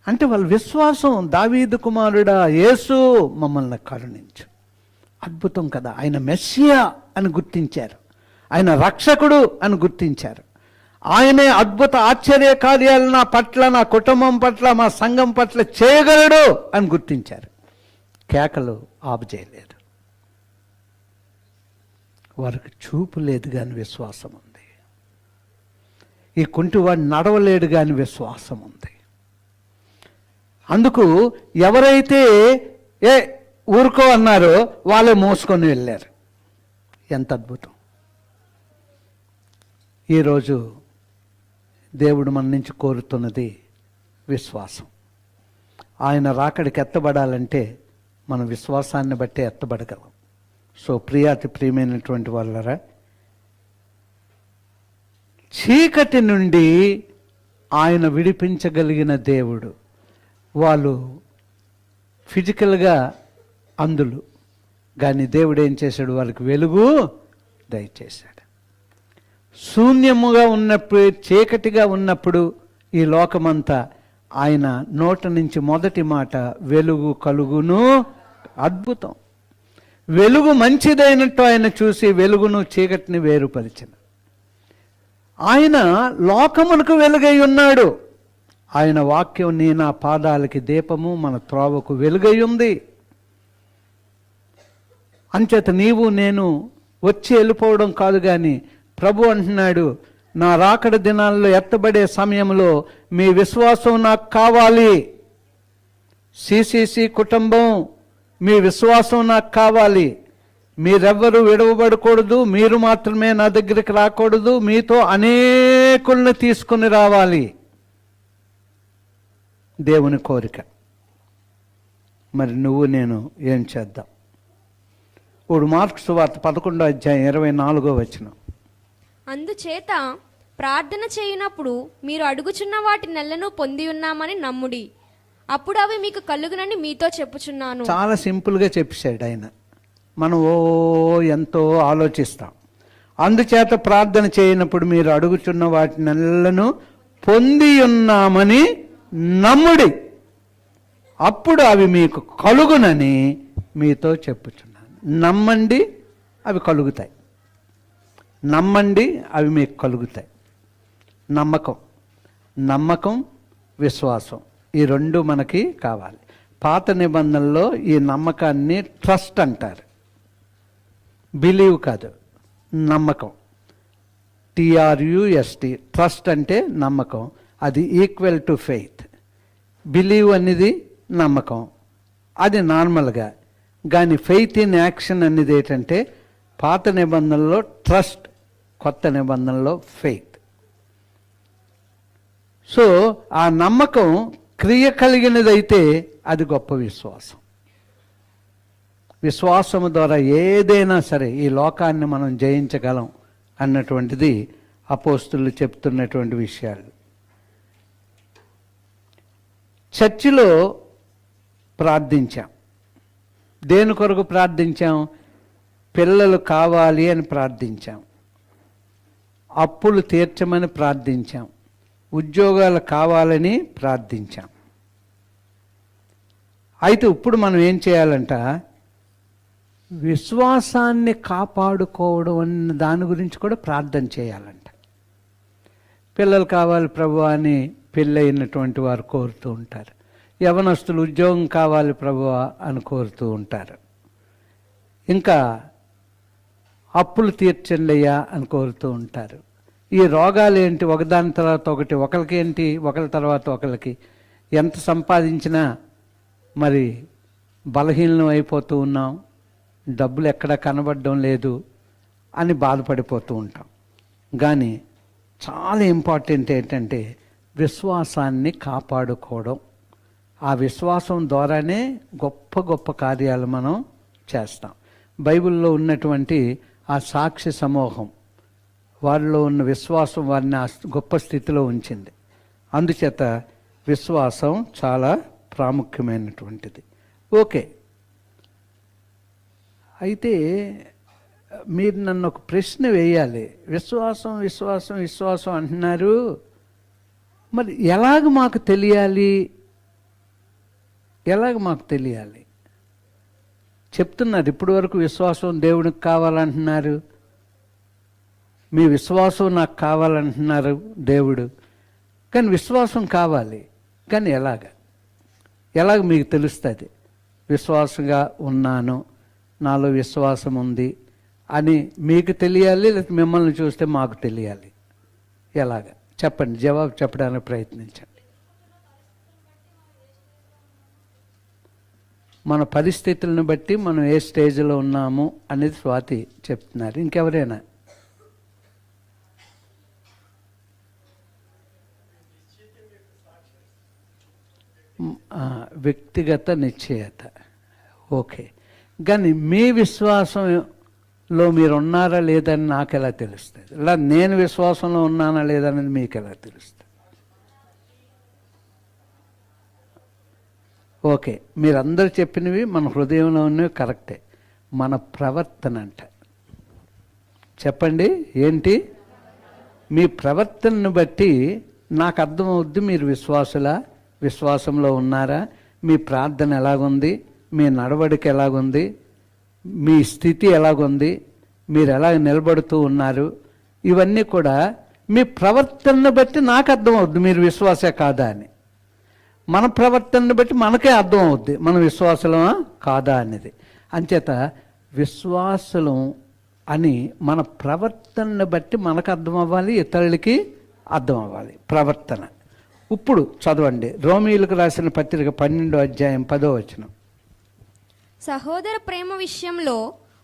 Speaker 1: అంటే వాళ్ళ విశ్వాసం, దావీదు కుమారుడా యేసు మమ్మల్ని కరుణించు. అద్భుతం కదా! ఆయన మెస్సియా అని గుర్తించారు, ఆయన రక్షకుడు అని గుర్తించారు. ఆయనే అద్భుత ఆశ్చర్య కార్యాలు నా పట్ల, నా కుటుంబం పట్ల, మా సంఘం పట్ల చేయగలడు అని గుర్తించారు. కేకలు ఆపు చేయలేదు. వారికి చూపు లేదు కానీ విశ్వాసం ఉంది. ఈ కుంటివాడు నడవలేడు కానీ విశ్వాసం ఉంది. అందుకు ఎవరైతే ఊరుకో అన్నారో వాళ్ళే మోసుకొని వెళ్ళారు. ఎంత అద్భుతం! ఈరోజు దేవుడు మన నుంచి కోరుతున్నది విశ్వాసం. ఆయన రాకడికి ఎత్తబడాలంటే మన విశ్వాసాన్ని బట్టి ఎత్తబడగలం. సో ప్రియమైనటువంటి వాళ్ళరా, చీకటి నుండి ఆయన విడిపించగలిగిన దేవుడు. వాళ్ళు ఫిజికల్గా అందులు, కానీ దేవుడు ఏం చేశాడు? వాళ్ళకి వెలుగు దయచేశాడు. శూన్యముగా ఉన్నప్పుడు, చీకటిగా ఉన్నప్పుడు ఈ లోకమంతా ఆయన నోట నుంచి మొదటి మాట వెలుగు కలుగును. అద్భుతం! వెలుగు మంచిదైనట్టు ఆయన చూసి వెలుగును చీకటిని వేరుపరిచిన ఆయన లోకమునకు వెలుగై ఉన్నాడు. ఆయన వాక్యం నీ నా పాదాలకి దీపము, మన త్రోవకు వెలుగై ఉంది. అంచేత నీవు నేను వచ్చి వెళ్ళిపోవడం కాదు, కానీ ప్రభు అంటున్నాడు, నా రాకడ దినాల్లో ఎత్తబడే సమయంలో మీ విశ్వాసం నాకు కావాలి. CCC కుటుంబం, మీ విశ్వాసం నాకు కావాలి. మీరెవ్వరూ విడవబడకూడదు, మీరు మాత్రమే నా దగ్గరికి రాకూడదు, మీతో అనేకుల్ని తీసుకుని రావాలి. దేవుని కోరిక. మరి నువ్వు నేను ఏం చేద్దాం? ఇప్పుడు మార్కు సువార్త 11:24.
Speaker 6: అందుచేత ప్రార్థన చేయనప్పుడు మీరు అడుగుచున్న వాటి నెలను పొంది ఉన్నామని నమ్ముడి, అప్పుడు అవి మీకు కలుగునని మీతో చెప్పుచున్నాను.
Speaker 1: చాలా సింపుల్గా చెప్పేశాడు ఆయన. మనం ఎంతో ఆలోచిస్తాం. అందుచేత ప్రార్థన చేయనప్పుడు మీరు అడుగుచున్న వాటి నెలను పొంది ఉన్నామని నమ్ముడి, అప్పుడు అవి మీకు కలుగునని మీతో చెప్పుచున్నాను. నమ్మండి, అవి కలుగుతాయి. నమ్మండి, అవి మీకు కలుగుతాయి. నమ్మకం, విశ్వాసం, ఈ రెండు మనకి కావాలి. పాత నిబంధనలో ఈ నమ్మకాన్ని ట్రస్ట్ అంటారు, బిలీవ్ కాదు, నమ్మకం. TRUST, ట్రస్ట్ అంటే నమ్మకం, అది ఈక్వల్ టు ఫెయిత్. బిలీవ్ అనేది నమ్మకం, అది నార్మల్గా. కానీ ఫెయిత్ ఇన్ యాక్షన్ అనేది ఏంటంటే పాత నిబంధనలో ట్రస్ట్, కొత్త నిబంధనలో ఫెయిత్. సో ఆ నమ్మకం క్రియ కలిగినదైతే అది గొప్ప విశ్వాసం. విశ్వాసము ద్వారా ఏదైనా సరే ఈ లోకాన్ని మనం జయించగలం అన్నటువంటిది అపోస్తులు చెప్తున్నటువంటి విషయాలు. చర్చిలో ప్రార్థించాం. దేని కొరకు ప్రార్థించాం? పిల్లలు కావాలి అని ప్రార్థించాం, అప్పులు తీర్చమని ప్రార్థించాం, ఉద్యోగాలు కావాలని ప్రార్థించాం. అయితే ఇప్పుడు మనం ఏం చేయాలంట? విశ్వాసాన్ని కాపాడుకోవడం అన్న దాని గురించి కూడా ప్రార్థన చేయాలంట. పిల్లలు కావాలి ప్రభు అని పెళ్ళైనటువంటి వారు కోరుతూ ఉంటారు. యవనస్తులు ఉద్యోగం కావాలి ప్రభువా అని కోరుతూ ఉంటారు. ఇంకా అప్పులు తీర్చండి అయ్యా అని కోరుతూ ఉంటారు. ఈ రోగాలు ఏంటి, ఒకదాని తర్వాత ఒకటి, ఒకరికి ఏంటి ఒకరి తర్వాత ఒకరికి. ఎంత సంపాదించినా మరి బలహీనం అయిపోతూ ఉన్నాం, డబ్బులు ఎక్కడ కనబడడం లేదు అని బాధపడిపోతూ ఉంటాం. కానీ చాలా ఇంపార్టెంట్ ఏంటంటే విశ్వాసాన్ని కాపాడుకోవడం. ఆ విశ్వాసం ద్వారానే గొప్ప గొప్ప కార్యాలు మనం చేస్తాం. బైబిల్లో ఉన్నటువంటి ఆ సాక్షి సమూహం, వారిలో ఉన్న విశ్వాసం వారిని ఆ గొప్ప స్థితిలో ఉంచింది. అందుచేత విశ్వాసం చాలా ప్రాముఖ్యమైనటువంటిది. ఓకే, అయితే మీరు నన్ను ఒక ప్రశ్న వేయాలి. విశ్వాసం విశ్వాసం విశ్వాసం అంటున్నారు, మరి ఎలాగ మాకు తెలియాలి? చెప్తున్నారు ఇప్పటి వరకు విశ్వాసం దేవునికి కావాలంటున్నారు, మీ విశ్వాసం నాకు కావాలంటున్నారు దేవుడు. కానీ విశ్వాసం కావాలి, కానీ ఎలాగ మీకు తెలుస్తుంది? విశ్వాసంగా ఉన్నాను, నాలో విశ్వాసం ఉంది అని మీకు తెలియాలి, లేకపోతే మిమ్మల్ని చూస్తే మాకు తెలియాలి? ఎలాగ చెప్పండి, జవాబు చెప్పడానికి ప్రయత్నించండి. మన పరిస్థితులను బట్టి మనం ఏ స్టేజ్లో ఉన్నాము అనేది స్వాతి చెప్తున్నారు. ఇంకెవరైనా? వ్యక్తిగత నిశ్చయత, ఓకే. కానీ మీ విశ్వాసంలో మీరు ఉన్నారా లేదని నాకు ఎలా తెలుస్తుంది? ఇలా నేను విశ్వాసంలో ఉన్నానా లేదనేది మీకు ఎలా తెలుస్తుంది? ఓకే, మీరందరూ చెప్పినవి మన హృదయంలో ఉన్నవి కరెక్టే. మన ప్రవర్తన అంట. చెప్పండి ఏంటి? మీ ప్రవర్తనను బట్టి నాకు అర్థమవుద్ది మీరు విశ్వాసంలో ఉన్నారా, మీ ప్రార్థన ఎలాగుంది, మీ నడవడిక ఎలాగుంది, మీ స్థితి ఎలాగుంది, మీరు ఎలాగ నిలబడుతూ ఉన్నారు, ఇవన్నీ కూడా మీ ప్రవర్తనను బట్టి నాకు అర్థమవుద్ది మీరు విశ్వాసే కాదా అని. మన ప్రవర్తనను బట్టి మనకే అర్థం అవుద్ది మనం విశ్వాసలమా కాదా అనేది. అంచేత విశ్వాసలం అని మన ప్రవర్తనను బట్టి మనకు అర్థం అవ్వాలి, ఇతరులకి అర్థం అవ్వాలి ప్రవర్తన. ఇప్పుడు చదవండి రోమీయులకు రాసిన పత్రిక 12:10.
Speaker 6: సహోదర ప్రేమ విషయంలో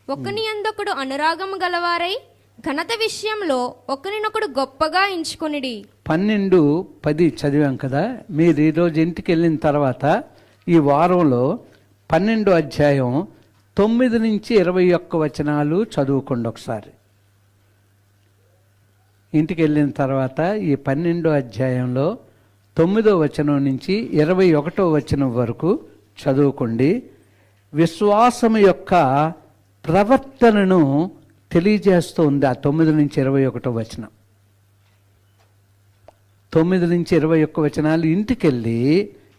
Speaker 6: ఒకని యందొకడు అనురాగము గలవారై ఘనత విషయంలో ఒకరినొకడు గొప్పగా ఎంచుకొనిడి.
Speaker 1: 12:10 చదివాం కదా. మీరు ఈరోజు ఇంటికి వెళ్ళిన తర్వాత ఈ వారంలో 12వ అధ్యాయం 9 నుంచి 21 వచనాలు చదువుకోండి ఒకసారి. ఇంటికి వెళ్ళిన తర్వాత ఈ 12వ అధ్యాయంలో 9వ వచనం నుంచి 21వ వచనం వరకు చదువుకోండి. విశ్వాసం యొక్క ప్రవర్తనను తెలియజేస్తుంది ఆ 9 నుంచి 21వ వచనం. 9 నుంచి 21 వచనాలు ఇంటికి వెళ్ళి,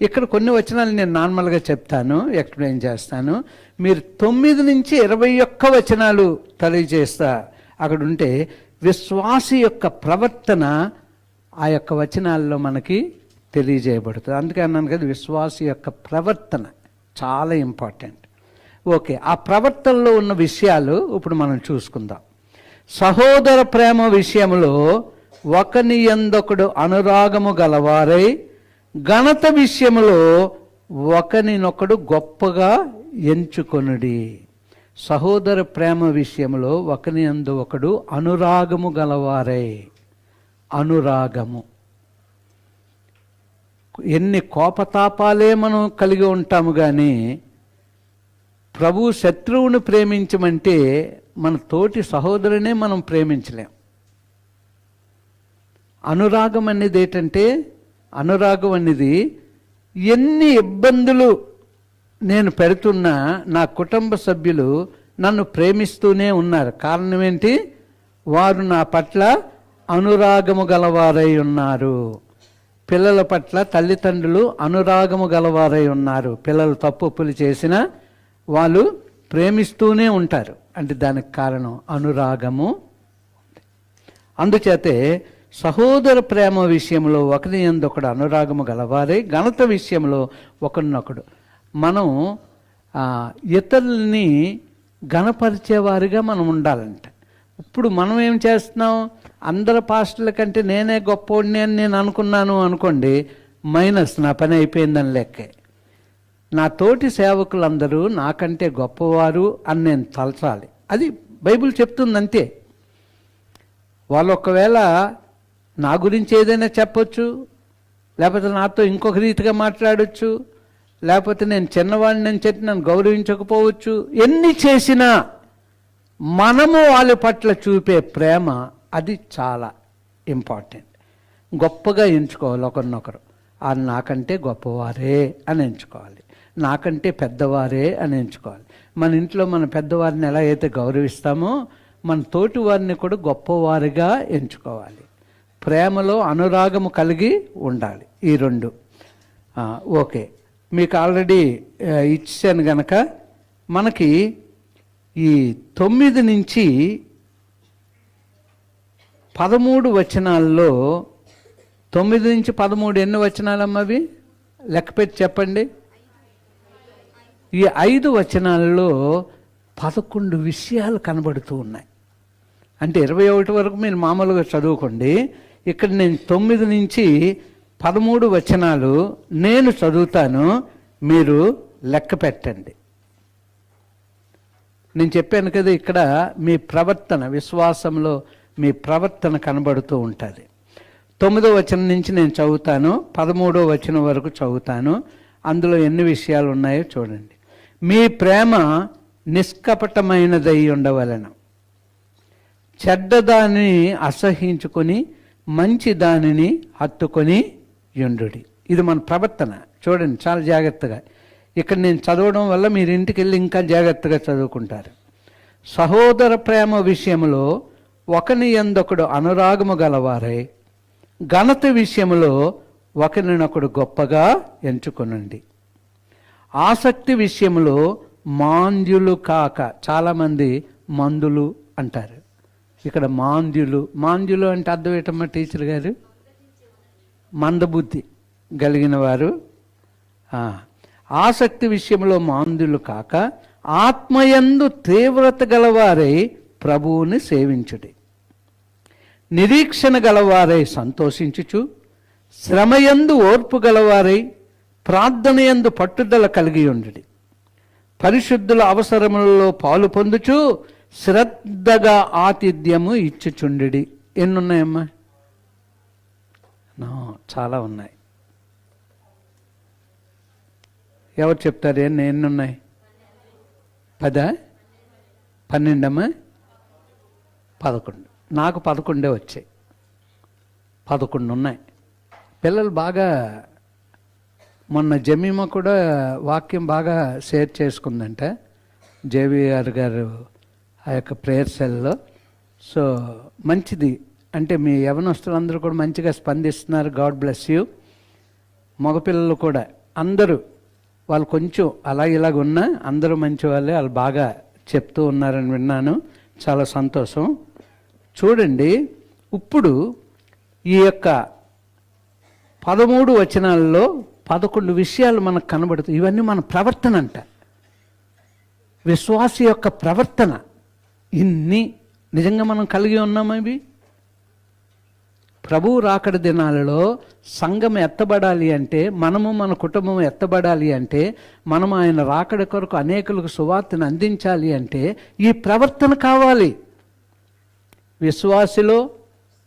Speaker 1: ఇక్కడ కొన్ని వచనాలు నేను నార్మల్గా చెప్తాను, ఎక్స్ప్లెయిన్ చేస్తాను. మీరు 9 నుంచి 21 వచనాలు తెలియజేస్తా అక్కడ ఉంటే విశ్వాసి యొక్క ప్రవర్తన ఆ యొక్క వచనాల్లో మనకి తెలియజేయబడుతుంది. అందుకే అన్నాను కదా, విశ్వాసి యొక్క ప్రవర్తన చాలా ఇంపార్టెంట్. ఓకే, ఆ ప్రవర్తనలో ఉన్న విషయాలు ఇప్పుడు మనం చూసుకుందాం. సహోదర ప్రేమ విషయంలో ఒకని యందొకడు అనురాగము గలవారై, ఘనత విషయంలో ఒకనినొకడు గొప్పగా ఎంచుకొనుడి. సహోదర ప్రేమ విషయంలో ఒకని యందు ఒకడు అనురాగము గలవారై. అనురాగము, ఎన్ని కోపతాపాలే మనం కలిగి ఉంటాము, కానీ ప్రభు శత్రువుని ప్రేమించమంటే మన తోటి సహోదరునే మనం ప్రేమించలేం. అనురాగం అనేది ఏంటంటే, అనురాగం అనేది ఎన్ని ఇబ్బందులు నేను పెడుతున్నా నా కుటుంబ సభ్యులు నన్ను ప్రేమిస్తూనే ఉన్నారు. కారణం ఏంటి? వారు నా పట్ల అనురాగము గలవారై ఉన్నారు. పిల్లల పట్ల తల్లిదండ్రులు అనురాగము గలవారై ఉన్నారు. పిల్లలు తప్పులు చేసినా వాళ్ళు ప్రేమిస్తూనే ఉంటారు. అంటే దానికి కారణం అనురాగము. అందుచేతే సహోదర ప్రేమ విషయంలో ఒకరి యందు ఒకడు అనురాగము గలవారై, ఘనత విషయంలో ఒకరినొకడు. మనం ఇతరుల్ని ఘనపరిచేవారిగా మనం ఉండాలంట. ఇప్పుడు మనం ఏం చేస్తున్నాం? అందరు పాస్టర్ల కంటే నేనే గొప్పవాడిని అని నేను అనుకున్నాను అనుకోండి, మైనస్, నా పని అయిపోయిందని లెక్కే. నా తోటి సేవకులందరూ నాకంటే గొప్పవారు అని నేను తలచాలి. అది బైబిల్ చెప్తుంది అంతే. వాళ్ళు ఒకవేళ నా గురించి ఏదైనా చెప్పొచ్చు, లేకపోతే నాతో ఇంకొక రీతిగా మాట్లాడచ్చు, లేకపోతే నేను చిన్నవాడిని అని చెప్పి నన్ను గౌరవించకపోవచ్చు. ఎన్ని చేసినా మనము వాళ్ళ పట్ల చూపే ప్రేమ అది చాలా ఇంపార్టెంట్. గొప్పగా ఎంచుకోవాలి ఒకరినొకరు. నాకంటే గొప్పవారే అని ఎంచుకోవాలి, నాకంటే పెద్దవారే అని ఎంచుకోవాలి. మన ఇంట్లో మన పెద్దవారిని ఎలా అయితే గౌరవిస్తామో మన తోటి వారిని కూడా గొప్పవారిగా ఎంచుకోవాలి. ప్రేమలో అనురాగము కలిగి ఉండాలి. ఈ రెండు. ఓకే, మీకు ఆల్రెడీ ఇచ్చాను గనక మనకి ఈ 9 నుంచి 13 వచనాల్లో 9 నుంచి 13 ఎన్ని వచనాలమ్మవి లెక్కపెట్టి చెప్పండి. ఈ 5 వచనాల్లో 11 విషయాలు కనబడుతూ ఉన్నాయి. అంటే 21 వరకు మీరు మామూలుగా చదువుకోండి. ఇక్కడ నేను 9 నుంచి 13 వచనాలు నేను చదువుతాను, మీరు లెక్క పెట్టండి. నేను చెప్పాను కదా, ఇక్కడ మీ ప్రవర్తన, విశ్వాసంలో మీ ప్రవర్తన కనబడుతూ ఉంటుంది. 9వ వచనం నుంచి నేను చదువుతాను, 13వ వచనం వరకు చదువుతాను. అందులో ఎన్ని విషయాలు ఉన్నాయో చూడండి. మీ ప్రేమ నిష్కపటమైనదై ఉండవలెను, చెడ్డదానిని అసహించుకొని మంచి దానిని హత్తుకొని యుండుడి. ఇది మన ప్రవర్తన. చూడండి చాలా జాగ్రత్తగా. ఇక్కడ నేను చదవడం వల్ల మీరు ఇంటికి వెళ్ళి ఇంకా జాగ్రత్తగా చదువుకుంటారు. సహోదర ప్రేమ విషయంలో ఒకని యందొకడు అనురాగము గలవారై, ఘనత విషయంలో ఒకరినొకడు గొప్పగా ఎంచుకొనండి. ఆసక్తి విషయంలో మాంద్యులు కాక, చాలామంది మందులు అంటారు. ఇక్కడ మాంద్యులు అంటే అర్థం ఏంటమ్మా టీచర్ గారు? మందబుద్ధి కలిగిన వారు. ఆసక్తి విషయంలో మాంద్యులు కాక ఆత్మయందు తీవ్రత గలవారై ప్రభువుని సేవించుడి. నిరీక్షణ గలవారై సంతోషించుచు, శ్రమయందు ఓర్పు గలవారై ప్రార్థనయందు పట్టుదల కలిగి ఉండుడి. పరిశుద్ధుల అవసరములలో పాలు పొందుచు శ్రద్ధగా ఆతిథ్యము ఇచ్చుచుండుడి. ఎన్నున్నాయమ్మా? చాలా ఉన్నాయి. ఎవరు చెప్తారు? ఎన్నున్నాయి? 10 12 11. నాకు 11 వచ్చాయి. 11 ఉన్నాయి. పిల్లలు బాగా, మొన్న జమీమా కూడా వాక్యం బాగా షేర్ చేసుకుందంట జేవిఆర్ గారు ఆ యొక్క ప్రేయర్ సెల్లో. సో మంచిది, అంటే మీ యవనస్తులందరూ కూడా మంచిగా స్పందిస్తున్నారు. God bless you. మగపిల్లలు కూడా అందరూ, వాళ్ళు కొంచెం అలా ఇలాగ ఉన్నా అందరూ మంచి వాళ్ళే, వాళ్ళు బాగా చెప్తూ ఉన్నారని విన్నాను. చాలా సంతోషం. చూడండి, ఇప్పుడు ఈ యొక్క 13 వచనాల్లో 11 విషయాలు మనకు కనబడుతాయి. ఇవన్నీ మన ప్రవర్తన అంట, విశ్వాసి యొక్క ప్రవర్తన. ఇన్ని నిజంగా మనం కలిగి ఉన్నామా? ఇవి ప్రభువు రాకడ దినాలలో సంఘం ఎత్తబడాలి అంటే, మనము మన కుటుంబం ఎత్తబడాలి అంటే, మనము ఆయన రాకడ కొరకు అనేకులకు సువార్తను అందించాలి అంటే ఈ ప్రవర్తన కావాలి. విశ్వాసిలో,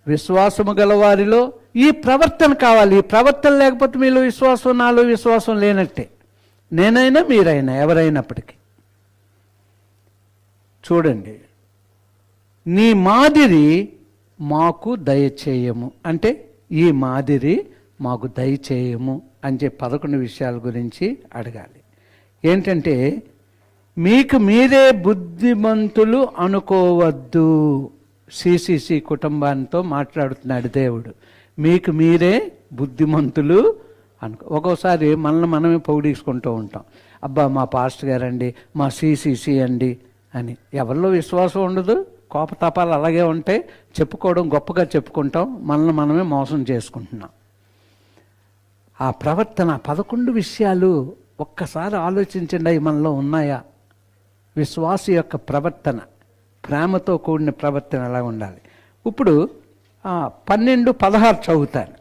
Speaker 1: విశ్వాసము గలవారిలో ఈ ప్రవర్తన కావాలి. ఈ ప్రవర్తన లేకపోతే మీలో విశ్వాసం, నాలో విశ్వాసం లేనట్టే. నేనైనా మీరైనా ఎవరైనప్పటికీ. చూడండి, నీ మాదిరి మాకు దయచేయము అంటే, ఈ మాదిరి మాకు దయచేయము అని చెప్పి 11 విషయాల గురించి అడగాలి. ఏంటంటే, మీకు మీరే బుద్ధిమంతులు అనుకోవద్దు. సిసిసి కుటుంబాంతో మాట్లాడుతున్నాడు దేవుడు. మీకు మీరే బుద్ధిమంతులు ఒక్కోసారి మనల్ని మనమే పొగిడించుకుంటూ ఉంటాం. అబ్బా మా పాస్టర్ గారండి, మా సిసిసి అండి అని. ఎవరిలో విశ్వాసం ఉండదు, కోపతాపాలు అలాగే ఉంటాయి. చెప్పుకోవడం గొప్పగా చెప్పుకుంటాం, మనల్ని మనమే మోసం చేసుకుంటున్నాం. ఆ ప్రవర్తన 11 విషయాలు ఒక్కసారి ఆలోచించండి, అవి మనలో ఉన్నాయా? విశ్వాసి యొక్క ప్రవర్తన, ప్రేమతో కూడిన ప్రవర్తన ఎలా ఉండాలి? ఇప్పుడు 12-16 చదువుతాను.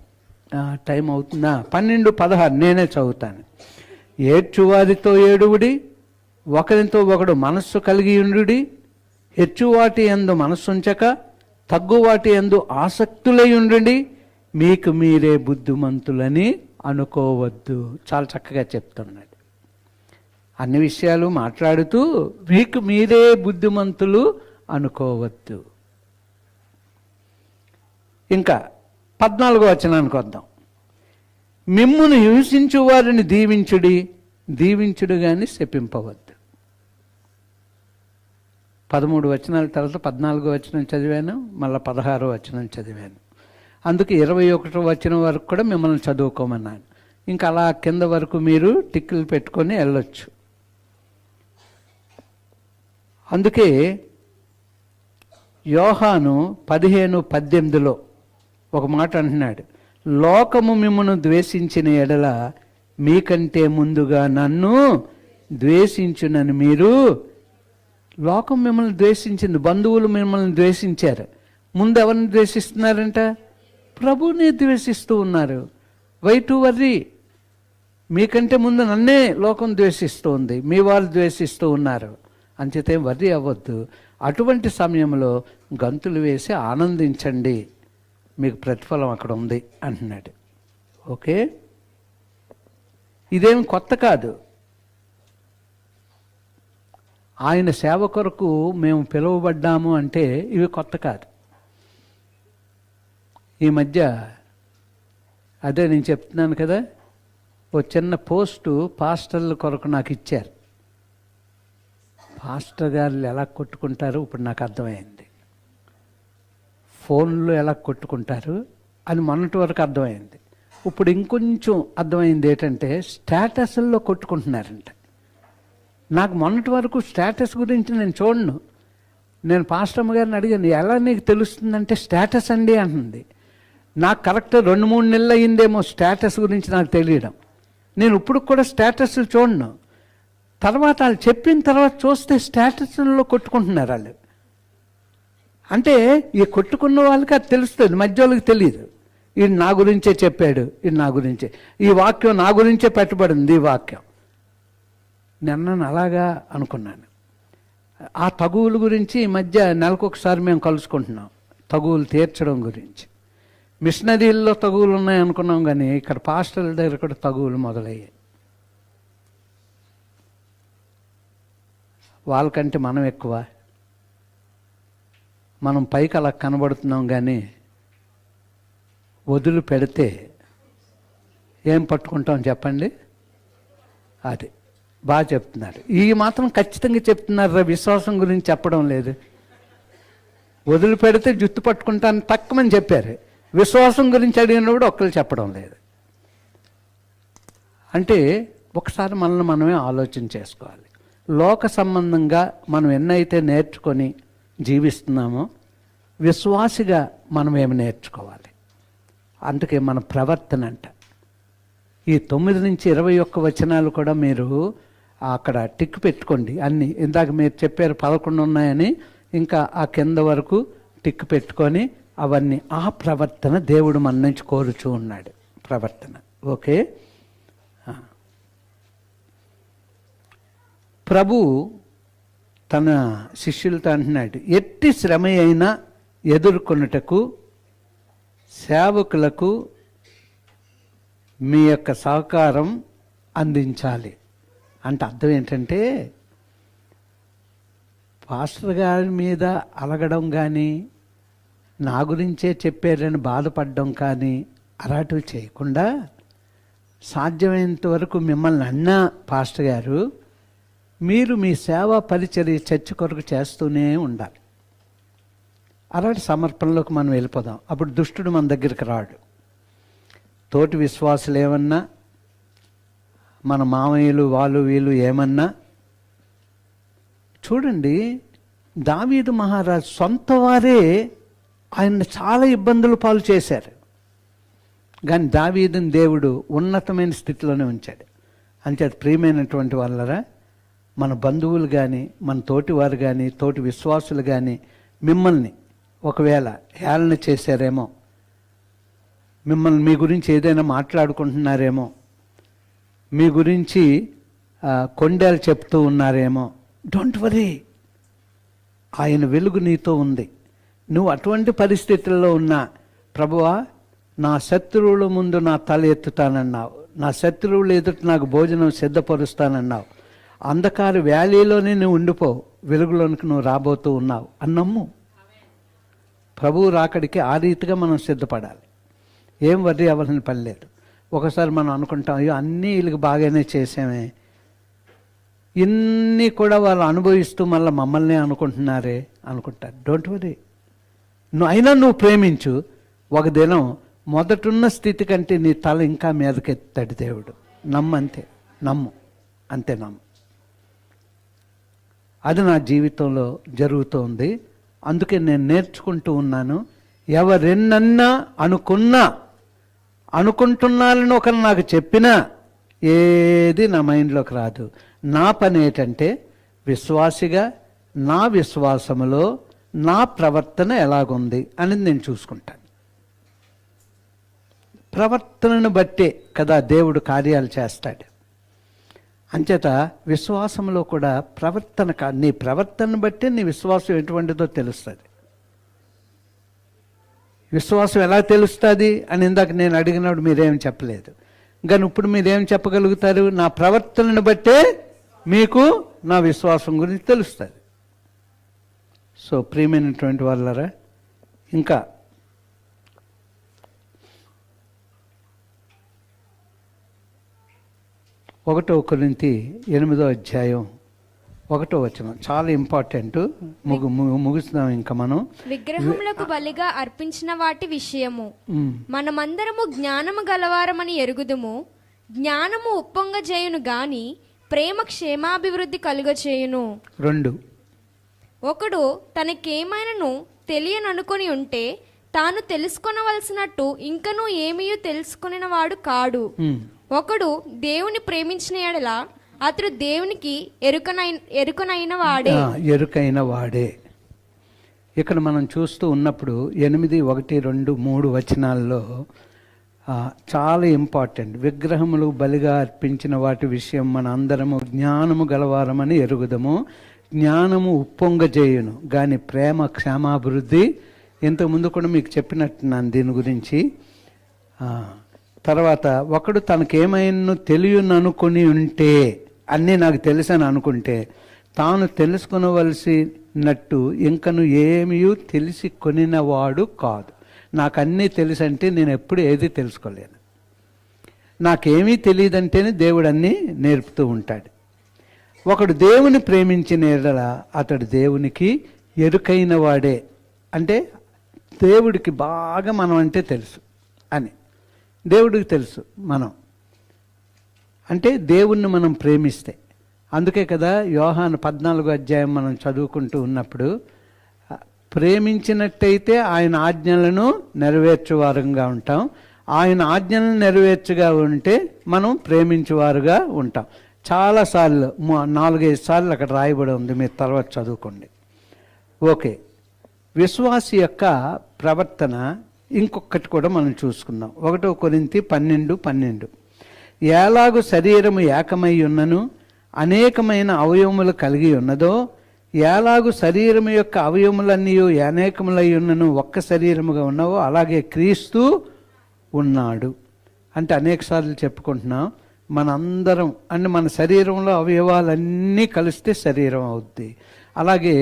Speaker 1: టైం అవుతుందా? 12-16 నేనే చదువుతాను. ఏడ్చువారితో ఏడువుడి, ఒకరితో ఒకడు మనస్సు కలిగి ఉండుడి, హెచ్చువాటి యందు మనస్సుంచక తగ్గువాటి యందు ఆసక్తులై ఉండండి, మీకు మీరే బుద్ధిమంతులని అనుకోవద్దు. చాలా చక్కగా చెప్తున్నాడు. అన్ని విషయాలు మాట్లాడుతూ మీకు మీరే బుద్ధిమంతులు అనుకోవద్దు. ఇంకా 14వ వచనానికి వద్దాం. మిమ్మును హింసించు వారిని దీవించుడు కానీ శపింపవద్దు. 13 వచనాల తర్వాత 14వ వచనం చదివాను, మళ్ళీ 16వ వచనం చదివాను. అందుకే 21వ వచనం వరకు కూడా మిమ్మల్ని చదువుకోమన్నాను. ఇంకా అలా కింద వరకు మీరు టిక్కులు పెట్టుకొని వెళ్ళొచ్చు. అందుకే యోహాను 15:18లో ఒక మాట అంటున్నాడు, లోకము మిమ్మను ద్వేషించిన ఎడల మీకంటే ముందుగా నన్ను ద్వేషించునని మీరు. లోకం మిమ్మల్ని ద్వేషించింది, బంధువులు మిమ్మల్ని ద్వేషించారు. ముందు ఎవరిని ద్వేషిస్తున్నారంట? ప్రభువుని ద్వేషిస్తూ ఉన్నారు. Why to worry? మీకంటే ముందు నన్నే లోకం ద్వేషిస్తూ ఉంది, మీ వాళ్ళు ద్వేషిస్తూ ఉన్నారు. అంచేతే వర్రీ అవ్వద్దు. అటువంటి సమయంలో గంతులు వేసి ఆనందించండి, మీకు ప్రతిఫలం అక్కడ ఉంది అంటున్నాడు. ఓకే, ఇదేం కొత్త కాదు. ఆయన సేవ కొరకు మేము పిలువబడ్డాము అంటే ఇవి కొత్త కాదు. ఈ మధ్య అదే నేను చెప్తున్నాను కదా, ఓ చిన్న పోస్టు పాస్టర్ల కొరకు నాకు ఇచ్చారు. పాస్టర్ గారు ఎలా కొట్టుకుంటారు ఇప్పుడు నాకు అర్థమైంది. ఫోన్లో ఎలా కొట్టుకుంటారు అని మొన్నటి వరకు అర్థమైంది. ఇప్పుడు ఇంకొంచెం అర్థమైంది ఏంటంటే స్టేటస్ల్లో కొట్టుకుంటున్నారంట. నాకు మొన్నటి వరకు స్టేటస్ గురించి నేను చూడను. నేను పాస్టమ్మ గారిని అడిగాను, ఎలా నీకు తెలుస్తుందంటే స్టేటస్ అండి అంటుంది. నాకు కరెక్ట్ 2-3 నెలలు అయ్యిందేమో స్టేటస్ గురించి నాకు తెలియడం. నేను ఇప్పుడు కూడా స్టేటస్లు చూడను. తర్వాత వాళ్ళు చెప్పిన తర్వాత చూస్తే స్టేటస్లో కొట్టుకుంటున్నారు వాళ్ళు. అంటే ఈ కొట్టుకున్న వాళ్ళకి అది తెలుస్తుంది, మధ్య వాళ్ళకి తెలియదు. ఇది నా గురించే చెప్పాడు, ఇది నా గురించే, ఈ వాక్యం నా గురించే పెట్టబడింది. ఈ వాక్యం నిన్న అలాగా అనుకున్నాను. ఆ తగువుల గురించి ఈ మధ్య నెలకొకసారి మేము కలుసుకుంటున్నాం, తగువులు తీర్చడం గురించి. మిషనరీల్లో తగువులు ఉన్నాయి అనుకున్నాం, కానీ ఇక్కడ పాస్టర్ల దగ్గర కూడా తగువులు మొదలయ్యాయి. వాళ్ళకంటే మనం ఎక్కువ? మనం పైకి అలా కనబడుతున్నాం కానీ వదిలి పెడితే ఏం పట్టుకుంటాం చెప్పండి? అది బాగా చెప్తున్నారు. ఈ మాత్రం ఖచ్చితంగా చెప్తున్నారు. విశ్వాసం గురించి చెప్పడం లేదు. వదిలి పెడితే జుట్టు పట్టుకుంటాను తక్కువని చెప్పారు. విశ్వాసం గురించి అడిగినప్పుడు ఒక్కరు చెప్పడం లేదు. అంటే ఒకసారి మనల్ని మనమే ఆలోచన చేసుకోవాలి. లోక సంబంధంగా మనం ఎన్నైతే నేర్చుకొని జీవిస్తున్నామో విశ్వాసిగా మనం ఏమి నేర్చుకోవాలి. అందుకే మన ప్రవర్తన అంట. ఈ 9 నుంచి 21 వచనాలు కూడా మీరు అక్కడ టిక్ పెట్టుకోండి. అన్నీ ఇందాక మీరు చెప్పారు 11 ఉన్నాయని, ఇంకా ఆ కింద వరకు టిక్ పెట్టుకొని అవన్నీ ఆ ప్రవర్తన దేవుడు మన నుంచి కోరుచూ ఉన్నాడు. ప్రవర్తన ఓకే. ప్రభు తన శిష్యులతో అంటున్నాడు, ఎట్టి శ్రమ అయినా ఎదుర్కొనుటకు సేవకులకు మీ యొక్క సహకారం అందించాలి. అంటే అర్థం ఏంటంటే పాస్టర్ గారి మీద అలగడం కానీ, నా గురించే చెప్పారని బాధపడడం కానీ అలాంటివి చేయకుండా, సాధ్యమైనంత వరకు మిమ్మల్ని అన్నా పాస్టర్ గారు మీరు మీ సేవా పరిచర్య చర్చ కొరకు చేస్తూనే ఉండాలి. అలాంటి సమర్పణలోకి మనం వెళ్ళిపోదాం. అప్పుడు దుష్టుడు మన దగ్గరికి రాడు. తోటి విశ్వాసులు ఏమన్నా, మన మామయ్యలు వాళ్ళు వీళ్ళు ఏమన్నా, చూడండి దావీదు మహారాజు సొంత వారే ఆయన చాలా ఇబ్బందులు పాలు చేశారు. కానీ దావీదుని దేవుడు ఉన్నతమైన స్థితిలోనే ఉంచాడు. అంచేత ప్రియమైనటువంటి వాళ్ళరా, మన బంధువులు కానీ, మన తోటి వారు కానీ, తోటి విశ్వాసులు కానీ మిమ్మల్ని ఒకవేళ హేళన చేశారేమో, మిమ్మల్ని మీ గురించి ఏదైనా మాట్లాడుకుంటున్నారేమో, మీ గురించి కొండేలు చెప్తూ ఉన్నారేమో, డోంట్ వరీ, ఆయన వెలుగు నీతో ఉంది. నువ్వు అటువంటి పరిస్థితుల్లో ఉన్నా, ప్రభువా నా శత్రువుల ముందు నా తల ఎత్తుతానన్నావు, నా శత్రువులు ఎదుట నాకు భోజనం సిద్ధపరుస్తానన్నావు, అంధకార వ్యాలీలోనే నువ్వు ఉండిపోవు, వెలుగులోనికి నువ్వు రాబోతూ ఉన్నావు అన్నమ్ము. ప్రభువు రాకడికి ఆ రీతిగా మనం సిద్ధపడాలి. ఏం వర్రీ అవ్వాలని పని లేదు. ఒకసారి మనం అనుకుంటాం, అయ్యో అన్నీ వీళ్ళకి బాగానే చేసామే, ఇన్ని కూడా వాళ్ళు అనుభవిస్తూ మళ్ళీ మమ్మల్ని అనుకుంటున్నారే అనుకుంటారు. డోంట్ వరీ, అయినా నువ్వు ప్రేమించు. ఒక దినం మొదటున్న స్థితి కంటే నీ తల ఇంకా మీదకెత్తాడు దేవుడు. నమ్మంతే, నమ్ము అంతే, నమ్ము. అది నా జీవితంలో జరుగుతోంది. అందుకే నేను నేర్చుకుంటూ ఉన్నాను. ఎవరెన్నన్నా అనుకుంటున్నారని ఒకరు నాకు చెప్పినా ఏది నా మైండ్లోకి రాదు. నా పని ఏంటంటే విశ్వాసిగా నా విశ్వాసములో నా ప్రవర్తన ఎలాగుంది అనేది నేను చూసుకుంటాను. ప్రవర్తనను బట్టే కదా దేవుడు కార్యాలు చేస్తాడు. అంచేత విశ్వాసంలో కూడా ప్రవర్తన నీ ప్రవర్తనను బట్టే నీ విశ్వాసం ఎటువంటిదో తెలుస్తుంది. విశ్వాసం ఎలా తెలుస్తుంది అని ఇందాక నేను అడిగినప్పుడు మీరేం చెప్పలేదు. కానీ ఇప్పుడు మీరేం చెప్పగలుగుతారు? నా ప్రవర్తనను బట్టే మీకు నా విశ్వాసం గురించి తెలుస్తుంది. సో ప్రియమైనటువంటి వాళ్ళరా, ఇంకా ఒకటో కొరింథీ 8వ అధ్యాయం 1వ వచనం చాలా ఇంపార్టెంట్. ముగిస్తున్నాం ఇంకా మనం.
Speaker 6: విగ్రహములకు బలిగా అర్పించిన వాటి విషయము మనమందరము జ్ఞానము గలవారమని ఎరుగుదుము. జ్ఞానము ఉప్పొంగజేయును గాని ప్రేమ క్షేమాభివృద్ధి కలుగచేయును.
Speaker 1: 2
Speaker 6: ఒకడు తనకేమైనను తెలియననుకొని ఉంటే తాను తెలుసుకొనవలసినట్టు ఇంకనూ ఏమీ తెలుసుకొనినవాడు కాడు. ఒకడు దేవుని ప్రేమించిన ఎడల అతడు దేవునికి ఎరుకనైన వాడే. ఇక్కడ మనం చూస్తూ ఉన్నప్పుడు 8, 1, 2, 3 వచనాల్లో చాలా ఇంపార్టెంట్. విగ్రహములు బలిగా అర్పించిన వాటి విషయం మన అందరము జ్ఞానము గలవారమని ఎరుగుదము. జ్ఞానము ఉప్పొంగజేయును కానీ ప్రేమ క్షేమాభివృద్ధి. ఇంతకుముందు కూడా మీకు చెప్పినట్టున్నాను దీని గురించి. తర్వాత ఒకడు తనకేమైనా తెలియననుకొని ఉంటే, అన్నీ నాకు తెలుసని అనుకుంటే
Speaker 1: తాను తెలుసుకొనవలసినట్టు ఇంకను ఏమీ తెలిసి కొనినవాడు కాదు. నాకు అన్నీ తెలుసు అంటే నేను ఎప్పుడు ఏది తెలుసుకోలేను. నాకేమీ తెలియదంటేనే దేవుడు అన్నీ నేర్పుతూ ఉంటాడు. ఒకడు దేవుని ప్రేమించిన ఎడల అతడు దేవునికి ఎరుకైన వాడే. అంటే దేవుడికి బాగా మనం అంటే తెలుసు అని, దేవుడికి తెలుసు మనం అంటే దేవుణ్ణి మనం ప్రేమిస్తే. అందుకే కదా యోహాను 14వ అధ్యాయం మనం చదువుకుంటూ ఉన్నప్పుడు, ప్రేమించినట్టయితే ఆయన ఆజ్ఞలను నెరవేర్చువారుగా ఉంటాం, ఆయన ఆజ్ఞలను నెరవేర్చుగా ఉంటే మనం ప్రేమించేవారుగా ఉంటాం. చాలాసార్లు 4-5 సార్లు అక్కడ రాయబడి ఉంది, మీరు తర్వాత చదువుకోండి. ఓకే, విశ్వాసి యొక్క ప్రవర్తన ఇంకొకటి కూడా మనం చూసుకుందాం. 1 కొరింథీ 12:12 ఎలాగు శరీరము ఏకమై ఉన్నను అనేకమైన అవయవములు కలిగి ఉన్నదో, ఎలాగు శరీరము యొక్క అవయవములన్నీ అనేకములై ఉన్నను ఒక్క శరీరముగా ఉన్నావో, అలాగే క్రీస్తు ఉన్నాడు. అంటే అనేకసార్లు చెప్పుకుంటున్నాం, మనందరం అంటే మన శరీరంలో అవయవాలన్నీ కలిస్తే శరీరం అవుద్ది. అలాగే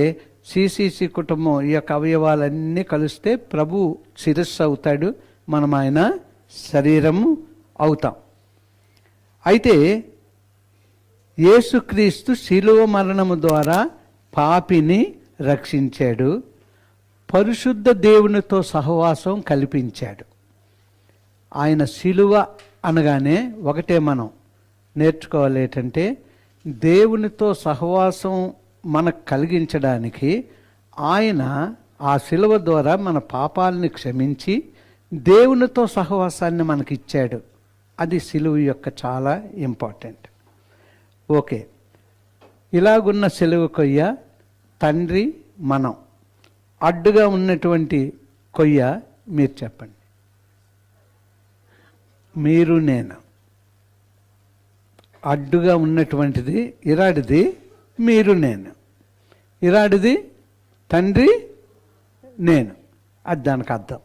Speaker 1: సిసిసి కుటుంబం ఈ యొక్క అవయవాలన్నీ కలిస్తే ప్రభు శిరస్సు అవుతాడు, మనం ఆయన శరీరము అవుతాం. అయితే యేసుక్రీస్తు శిలువ మరణము ద్వారా పాపిని రక్షించాడు, పరిశుద్ధ దేవునితో సహవాసం కల్పించాడు. ఆయన శిలువ అనగానే ఒకటే మనం నేర్చుకోవాలి ఏంటంటే, దేవునితో సహవాసం మనకు కలిగించడానికి ఆయన ఆ శిలువ ద్వారా మన పాపాలని క్షమించి దేవునితో సహవాసాన్ని మనకి ఇచ్చాడు. అది శిలువ యొక్క చాలా ఇంపార్టెంట్. ఓకే, ఇలాగున్న శిలువ కొయ్య తండ్రి, మనం అడ్డుగా ఉన్నటువంటి కొయ్య మీరు చెప్పండి. మీరు నేను. అడ్డుగా ఉన్నటువంటిది ఇరాడిది, మీరు నేను. ఇరాడిది తండ్రి, నేను. అది దానికి అర్థం.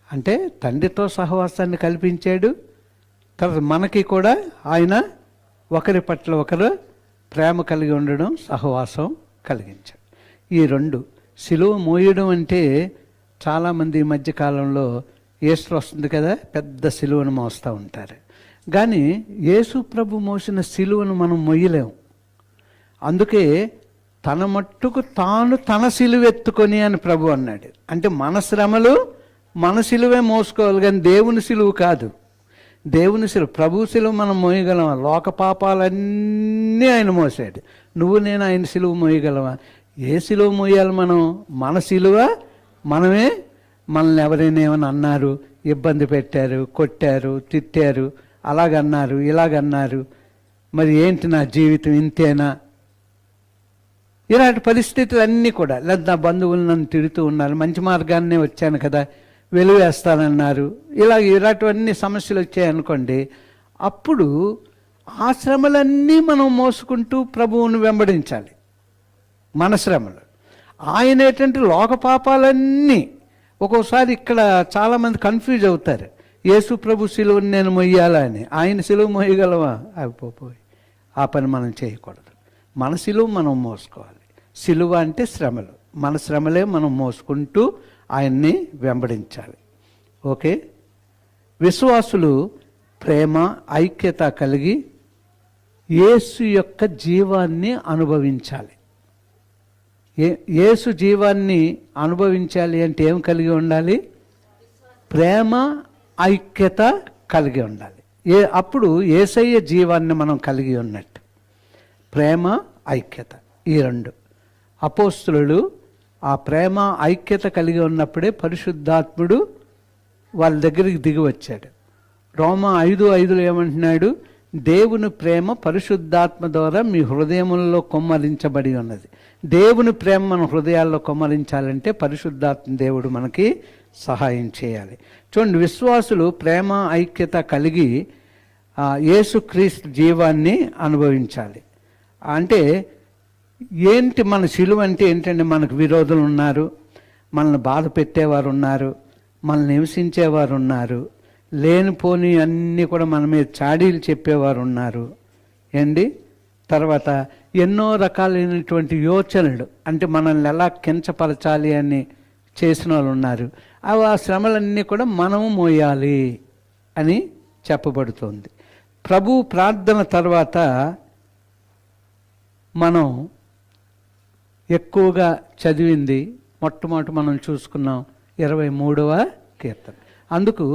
Speaker 1: అంటే తండ్రితో సహవాసాన్ని కల్పించాడు, తర్వాత మనకి కూడా ఆయన ఒకరి పట్ల ఒకరు ప్రేమ కలిగి ఉండడం, సహవాసం కలిగించాడు. ఈ రెండు సిలువ మోయడం అంటే చాలామంది ఈ మధ్యకాలంలో ఈస్టర్ వస్తుంది కదా, పెద్ద సిలువను మోస్తూ ఉంటారు. కానీ యేసు ప్రభు మోసిన సిలువను మనం మొయ్యలేము. అందుకే తన మట్టుకు తాను తన సిలువెత్తుకొని అని ప్రభు అన్నాడు. అంటే మన శ్రమలు మన సిలువే మోసుకోవాలి, కానీ దేవుని సిలువ కాదు. దేవుని సిలువ, ప్రభు సిలువ మనం మోయగలమా? లోక పాపాలన్నీ ఆయన మోసాడు. నువ్వు నేను ఆయన సిలువ మోయగలమా? ఏ సిలువ మోయాలి మనం? మన సిలువ మనమే. మనల్ని ఎవరైనా ఏమైనా అన్నారు, ఇబ్బంది పెట్టారు, కొట్టారు, తిట్టారు, అలాగన్నారు, ఇలాగన్నారు, మరి ఏంటి నా జీవితం ఇంతేనా, ఇలాంటి పరిస్థితులు అన్నీ కూడా. లేదా నా బంధువులు నన్ను తిడుతూ ఉన్నారు, మంచి మార్గాన్నే వచ్చాను కదా, వెలువేస్తానన్నారు, ఇలాంటివన్నీ సమస్యలు వచ్చాయనుకోండి. అప్పుడు ఆ శ్రమలన్నీ మనం మోసుకుంటూ ప్రభువును వెంబడించాలి. మన శ్రమలు ఆయన ఏంటంటే లోక పాపాలన్నీ. ఒక్కోసారి ఇక్కడ చాలామంది కన్ఫ్యూజ్ అవుతారు, యేసు ప్రభు సిలువని నేను మొయ్యాలా అని. ఆయన సిలువ మొయ్యగలవా? అయిపోయి ఆ పని మనం చేయకూడదు. మన సిలువ మనం మోసుకోవాలి. సిలువ అంటే శ్రమలు, మన శ్రమలే మనం మోసుకుంటూ ఆయన్ని వెంబడించాలి. ఓకే, విశ్వాసులు ప్రేమ ఐక్యత కలిగి యేసు యొక్క జీవాన్ని అనుభవించాలి. యేసు జీవాన్ని అనుభవించాలి అంటే ఏం కలిగి ఉండాలి? ప్రేమ ఐక్యత కలిగి ఉండాలి. అప్పుడు యేసయ్య జీవాన్ని మనం కలిగి ఉన్నట్టు. ప్రేమ ఐక్యత, ఈ రెండు. అపోస్తులు ఆ ప్రేమ ఐక్యత కలిగి ఉన్నప్పుడే పరిశుద్ధాత్ముడు వాళ్ళ దగ్గరికి దిగి వచ్చాడు. రోమా 5:5 ఏమంటున్నాడు? దేవుని ప్రేమ పరిశుద్ధాత్మ ద్వారా మీ హృదయములలో కొమ్మరించబడి ఉన్నది. దేవుని ప్రేమ మన హృదయాల్లో కొమ్మరించాలంటే పరిశుద్ధాత్మ దేవుడు మనకి సహాయం చేయాలి. చూడండి, విశ్వాసులు ప్రేమ ఐక్యత కలిగి యేసుక్రీస్తు జీవాన్ని అనుభవించాలి. అంటే ఏంటి మన సిలువ అంటే ఏంటంటే, మనకు విరోధులు ఉన్నారు, మనల్ని బాధ పెట్టేవారు ఉన్నారు, మనల్ని హింసించేవారు ఉన్నారు, లేనిపోని అన్నీ కూడా మన మీద చాడీలు చెప్పేవారు ఉన్నారు. ఏంటి, తర్వాత ఎన్నో రకాలైనటువంటి యోచనలు, అంటే మనల్ని ఎలా కించపరచాలి అని చేసిన వాళ్ళు ఉన్నారు. ఆ శ్రమలన్నీ కూడా మనము మోయాలి అని చెప్పబడుతుంది. ప్రభు ప్రార్థన తర్వాత మనం ఎక్కువగా చదివింది మొట్టమొదటి మనం చూసుకున్నాం 23వ కీర్తన. అందుకు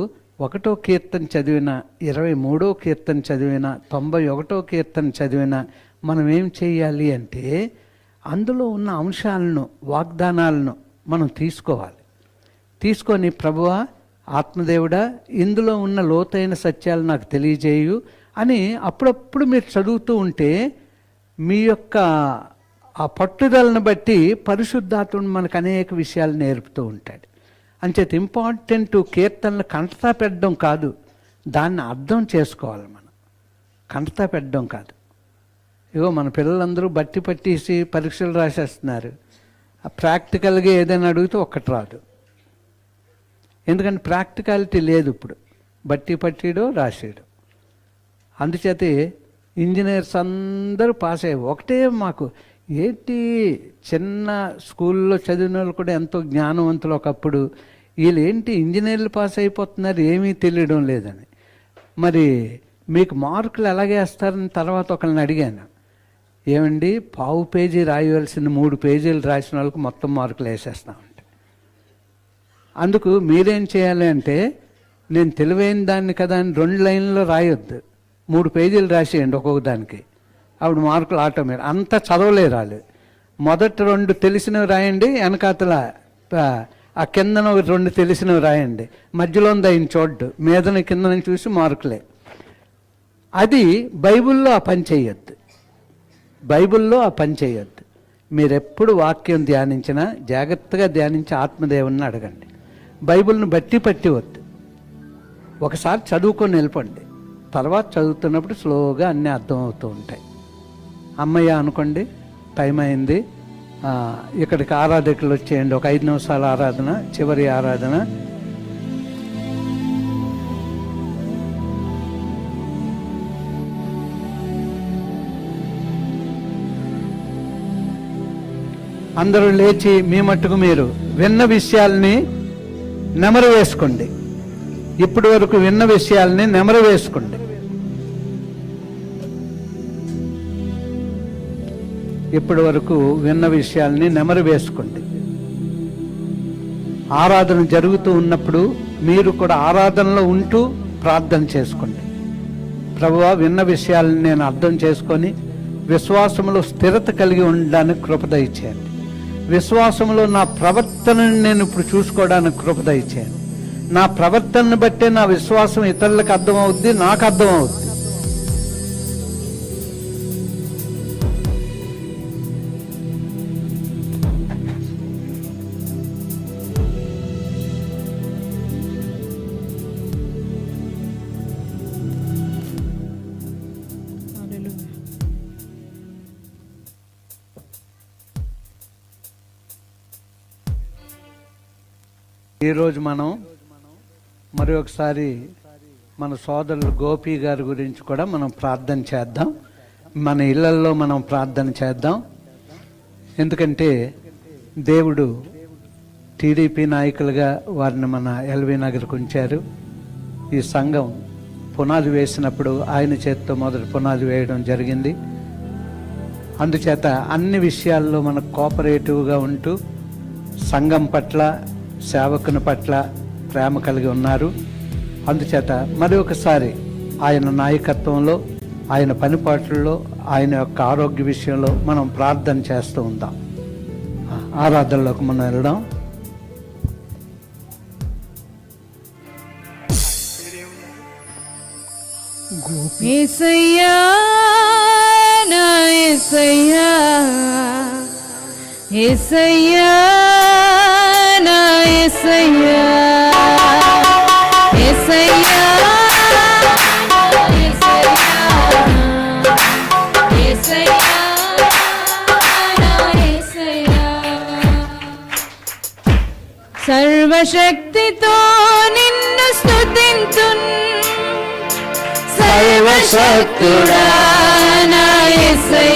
Speaker 1: 1వ కీర్తన చదివిన, 23వ కీర్తన చదివిన, 91వ కీర్తన చదివిన మనం ఏం చేయాలి అంటే అందులో ఉన్న అంశాలను, వాగ్దానాలను మనం తీసుకోవాలి. తీసుకొని ప్రభువా, ఆత్మదేవుడా, ఇందులో ఉన్న లోతైన సత్యాలు నాకు తెలియజేయు అని అప్పుడప్పుడు మీరు చదువుతూ ఉంటే మీ యొక్క ఆ పట్టుదలను బట్టి పరిశుద్ధాత్ముడు మనకు అనేక విషయాలు నేర్పుతూ ఉంటాడు. అంచేత ఇంపార్టెంట్ కీర్తనలు కంటతా పెట్టడం కాదు, దాన్ని అర్థం చేసుకోవాలి. మనం కంటతా పెట్టడం కాదు. ఇగో మన పిల్లలందరూ బట్టి పట్టేసి పరీక్షలు రాసేస్తున్నారు. ప్రాక్టికల్గా ఏదైనా అడిగితే ఒక్కటి రాదు. ఎందుకంటే ప్రాక్టికాలిటీ లేదు ఇప్పుడు, బట్టి పట్టిడో రాసేయడం. అందుచేత ఇంజనీర్స్ అందరూ పాస్ అయ్యారు. ఒకటే మాకు ఏంటి, చిన్న స్కూల్లో చదివిన వాళ్ళు కూడా ఎంతో జ్ఞానవంతులు ఒకప్పుడు, వీళ్ళు ఏంటి ఇంజనీర్లు పాస్ అయిపోతున్నారు, ఏమీ తెలియడం లేదని. మరి మీకు మార్కులు ఎలాగేస్తారని తర్వాత ఒకరిని అడిగాను. ఏమండి, 1/2 పేజీ రాయవలసిన 3 పేజీలు రాసిన వాళ్ళకి మొత్తం మార్కులు వేసేస్తామంటే. అందుకు మీరేం చేయాలి అంటే, నేను తెలివైన దాన్ని కదా అని 2 లైన్లో రాయొద్దు, 3 పేజీలు రాసేయండి ఒక్కొక్క దానికి. అప్పుడు మార్కులు ఆటోమేటిక్. అంతా చదవలేరు వాళ్ళు. మొదట 2 తెలిసినవి రాయండి, వెనకాతల ఆ కిందన 2 తెలిసినవి రాయండి, మధ్యలో ఉంది ఆయన చూడ్డు, మీదన కిందని చూసి మార్కులే. అది బైబిల్లో ఆ పని చేయొద్దు, బైబిల్లో ఆ పని చేయొద్దు. మీరు ఎప్పుడు వాక్యం ధ్యానించినా జాగ్రత్తగా ధ్యానించి ఆత్మదేవుని అడగండి. బైబిల్ని బట్టి పట్టివద్దు. ఒకసారి చదువుకొని వెళ్ళిపోండి, తర్వాత చదువుతున్నప్పుడు స్లోగా అన్నీ అర్థమవుతూ ఉంటాయి. అమ్మయ్య అనుకోండి, టైం అయింది, ఇక్కడికి ఆరాధకులు వచ్చేయండి. ఒక 5 నిమిషాల ఆరాధన, చివరి ఆరాధన. అందరూ లేచి మీ మట్టుకు మీరు విన్న విషయాల్ని నెమరు వేసుకోండి. ఇప్పటి వరకు విన్న విషయాల్ని నెమరు వేసుకోండి. ఇప్పటి వరకు విన్న విషయాల్ని నెమరు వేసుకోండి. ఆరాధన జరుగుతూ ఉన్నప్పుడు మీరు కూడా ఆరాధనలో ఉంటూ ప్రార్థన చేసుకోండి. ప్రభువా, విన్న విషయాలను నేను అర్థం చేసుకొని విశ్వాసంలో స్థిరత కలిగి ఉండడానికి కృప దయచేయండి. విశ్వాసంలో నా ప్రవర్తనని నేను ఇప్పుడు చూసుకోవడానికి కృప దయచేయండి. నా ప్రవర్తనను బట్టే నా విశ్వాసం ఇతరులకు అర్థమవుద్ది, నాకు అర్థమవుద్ది. ఈరోజు మనం మరి ఒకసారి మన సోదరులు గోపి గారి గురించి కూడా మనం ప్రార్థన చేద్దాం. మన ఇళ్లల్లో మనం ప్రార్థన చేద్దాం. ఎందుకంటే దేవుడు టీడీపీ నాయకులుగా వారిని మన ఎల్వి నగర్కు ఉంచారు. ఈ సంఘం పునాది వేసినప్పుడు ఆయన చేతితో మొదటి పునాది వేయడం జరిగింది. అందుచేత అన్ని విషయాల్లో మనకు కోఆపరేటివ్గా ఉంటూ సంఘం పట్ల, సేవకుని పట్ల ప్రేమ కలిగి ఉన్నారు. అందుచేత మరి ఒకసారి ఆయన నాయకత్వంలో, ఆయన పనిపాట్లలో, ఆయన యొక్క ఆరోగ్య విషయంలో మనం ప్రార్థన చేస్తూ ఉందాం. ఆరాధనలోకి మనం వెళ్దాం.
Speaker 7: యేసయ్యా, నా యేసయ్యా, యేసయ్యా, నా యేసయ్యా, యేసయ్యా, యేసయ్యా, నా యేసయ్యా. సర్వశక్తితో నిన్ను స్తుతింతున్, సర్వశక్తుడా నా యేసయ్యా.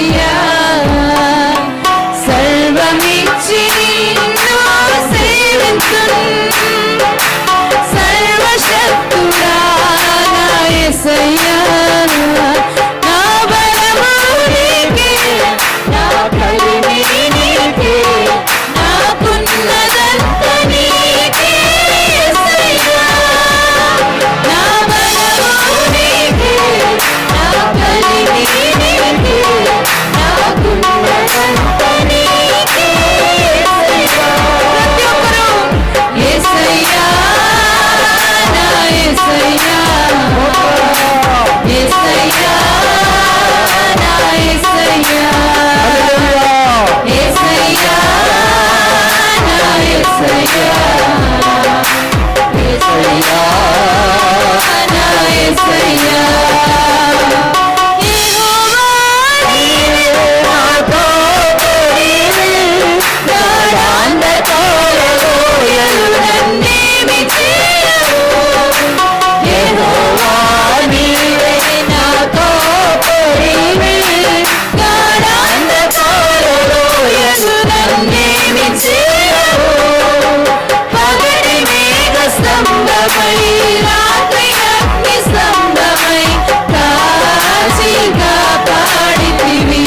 Speaker 7: కాపాడితివి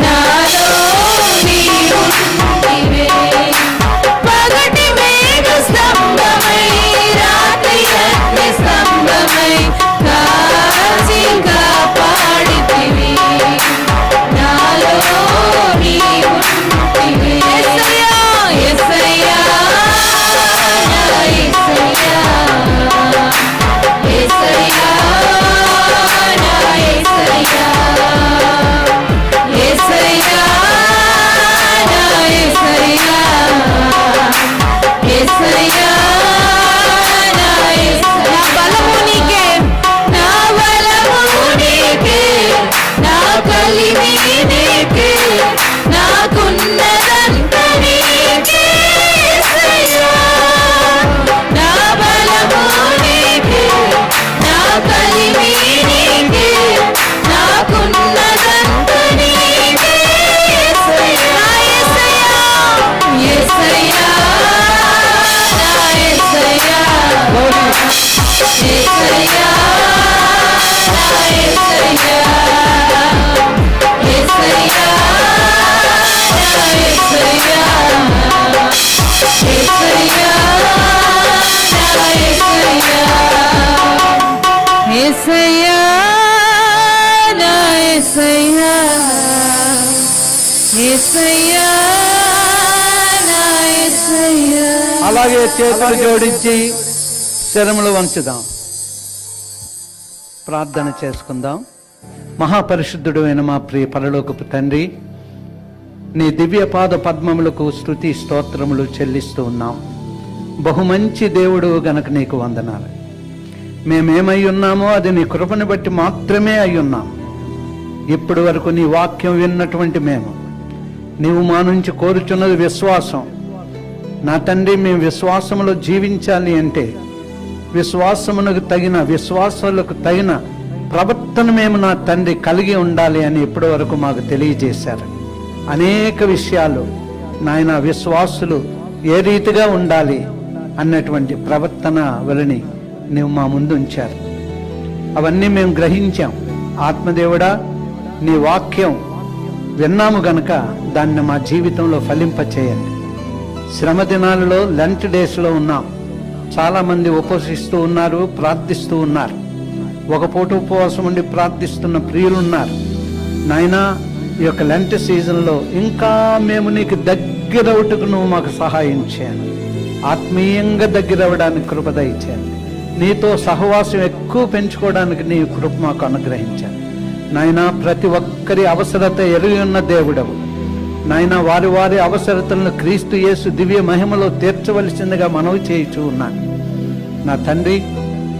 Speaker 7: నాలో నీవుంటివే పగటి మేఘ స్తంభమై రాత్రి అగ్ని స్తంభమై కాచి కాపాడితివి నాలో నీవుంటివే యేసయ్యా నా యేసయ్యా యేసయ్యా నా యేసయ్యా యేసయ్యా నా యేసయ్యా యేసయ్యా నా యేసయ్యా నా బలము నీకే నా బలము నీకే నా కలిమి నీకే నాకున్నదంతా నీకే యేసయ్యా నా బలము నీకే నా కలిమి నీకే నాకున్నదంతా నీకే యేసయ్యా యేసయ్యా నా యేసయ్యా యేసయ్యా నా యేసయ్యా యేసయ్యా నా యేసయ్యా యేసయ్యా నా యేసయ్యా యేసయ్యా నా యేసయ్యా యేసయ్యా నా యేసయ్యా
Speaker 1: అలాగే చేతులు జోడించి శరములు వంచుదాం, ప్రార్థన చేసుకుందాం. మహాపరిశుద్ధుడు అయిన మా ప్రియ పరలోకపు తండ్రి, నీ దివ్య పాద పద్మములకు స్తుతి స్తోత్రములు చెల్లిస్తూ ఉన్నాం. బహుమంచి దేవుడు గనక నీకు వందనాలు. మేమేమై ఉన్నామో అది నీ కృపను బట్టి మాత్రమే అయి ఉన్నాం. ఇప్పటి వరకు నీ వాక్యం విన్నటువంటి మేము, నీవు మా నుంచి కోరుచున్నది విశ్వాసం. నా తండ్రి, మేము విశ్వాసములో జీవించాలి అంటే విశ్వాసమునకు తగిన, విశ్వాసాలకు తగిన ప్రవర్తన మేము నా తండ్రి కలిగి ఉండాలి అని ఇప్పటి వరకు మాకు తెలియజేశారు. అనేక విషయాలు నాయన విశ్వాసులు ఏ రీతిగా ఉండాలి అన్నటువంటి ప్రవర్తన వలని నీవు మా ముందు ఉంచారు. అవన్నీ మేము గ్రహించాం. ఆత్మదేవుడా, నీ వాక్యం విన్నాము గనక దాన్ని మా జీవితంలో ఫలింపచేయండి. శ్రమ దినాలలో లంచ్ డేస్లో ఉన్నాం. చాలామంది ఉపవసిస్తూ ఉన్నారు, ప్రార్థిస్తూ ఉన్నారు. ఒక పూట ఉపవాసం ఉండి ప్రార్థిస్తున్న ప్రియులు ఉన్నారు. నాయనా, ఈ యొక్క లెంట్ సీజన్లో ఇంకా మేము నీకు దగ్గరవుటకు నువ్వు మాకు సహాయం చేయండి. ఆత్మీయంగా దగ్గరవడానికి కృప దయచేయండి. నీతో సహవాసం ఎక్కువ పెంచుకోవడానికి నీ కృప మాకు అనుగ్రహించండి. నాయనా, ప్రతి ఒక్కరి అవసరత ఎరిగి ఉన్న దేవుడవు. నాయనా, వారి వారి అవసరతలను క్రీస్తు యేసు దివ్య మహిమలో తీర్చవలసిందిగా మనవి చేయుచూ ఉన్నాను. నా తండ్రి,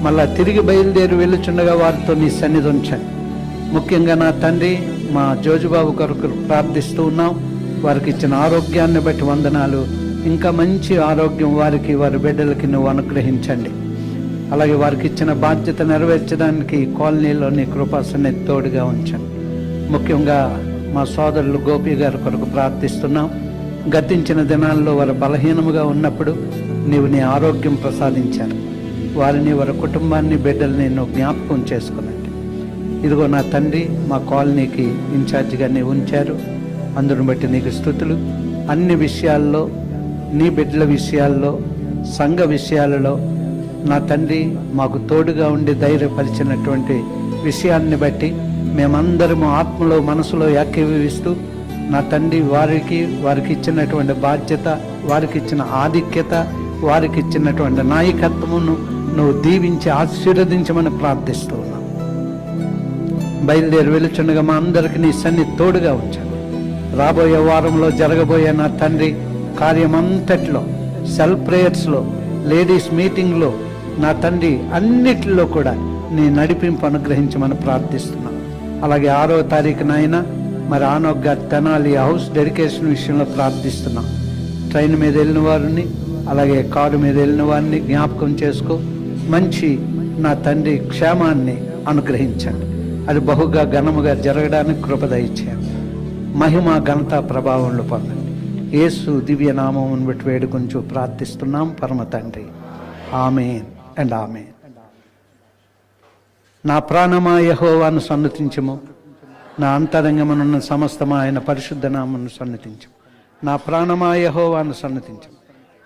Speaker 1: మళ్ళా తిరిగి బయలుదేరి వెళ్ళుచుండగా వారితో నీ సన్నిధి ఉంచండి. ముఖ్యంగా నా తండ్రి, మా జోజుబాబు కొరకు ప్రార్థిస్తూ ఉన్నాం. వారికి ఇచ్చిన ఆరోగ్యాన్ని బట్టి వందనాలు. ఇంకా మంచి ఆరోగ్యం వారికి, వారి బిడ్డలకి నువ్వు అనుగ్రహించండి. అలాగే వారికి ఇచ్చిన బాధ్యత నెరవేర్చడానికి కాలనీలో నీ కృపా సన్నిధి తోడుగా ఉంచండి. ముఖ్యంగా మా సోదరులు గోపి గారి కొరకు ప్రార్థిస్తున్నాం. గతించిన దినాల్లో వారు బలహీనముగా ఉన్నప్పుడు నీవు నీ ఆరోగ్యం ప్రసాదించారు. వారిని, వారి కుటుంబాన్ని, బిడ్డల్ని నువ్వు జ్ఞాపకం చేసుకునండి. ఇదిగో నా తండ్రి, మా కాలనీకి ఇన్ఛార్జిగా నీవు ఉంచారు. అందును బట్టి నీకు స్తుతులు. అన్ని విషయాల్లో, నీ బిడ్డల విషయాల్లో, సంఘ విషయాలలో నా తండ్రి మాకు తోడుగా ఉండి ధైర్యపరిచినటువంటి విషయాన్ని బట్టి మేమందరము ఆత్మలో, మనసులో ఏకీభవిస్తూ నా తండ్రి వారికి ఇచ్చినటువంటి బాధ్యత, వారికి ఇచ్చిన ఆధిక్యత, వారికి ఇచ్చినటువంటి నాయకత్వమును నువ్వు దీవించి ఆశీర్వదించమని ప్రార్థిస్తూ ఉన్నాం. బయలుదేరి వెలుచుండగా మా అందరికీ నీ సన్నిధి తోడుగా ఉంచండి. రాబోయే వారంలో జరగబోయే నా తండ్రి కార్యమంతట్లో, సెల్ ప్రేయర్స్లో, లేడీస్ మీటింగ్లో, నా తండ్రి అన్నిటిలో కూడా నీ నడిపింపు అనుగ్రహించమని ప్రార్థిస్తున్నాం. అలాగే 6వ తారీఖున అయినా మరి ఆనోక్ గారి తెనాలి హౌస్ డెడికేషన్ విషయంలో ప్రార్థిస్తున్నాం. ట్రైన్ మీద వెళ్ళిన వారిని, అలాగే కారు మీద వెళ్ళిన వారిని జ్ఞాపకం చేసుకో. మంచి నా తండ్రి క్షేమాన్ని అనుగ్రహించండి. అది బహుగా ఘనముగా జరగడానికి కృప దయచేయండి. మహిమ, ఘనత, ప్రభావంలో పొందండి. యేసు దివ్య నామమును బట్టి వేడుకొంచు ప్రార్థిస్తున్నాం పరమ తండ్రి. ఆమేన్ అండ్ ఆమేన్. నా ప్రాణమా యెహోవాను సన్నతించుము, నా అంతరంగమునున్న సమస్తమా ఆయన పరిశుద్ధ నామమును సన్నతించుము. నా ప్రాణమా యెహోవాను సన్నతించుము,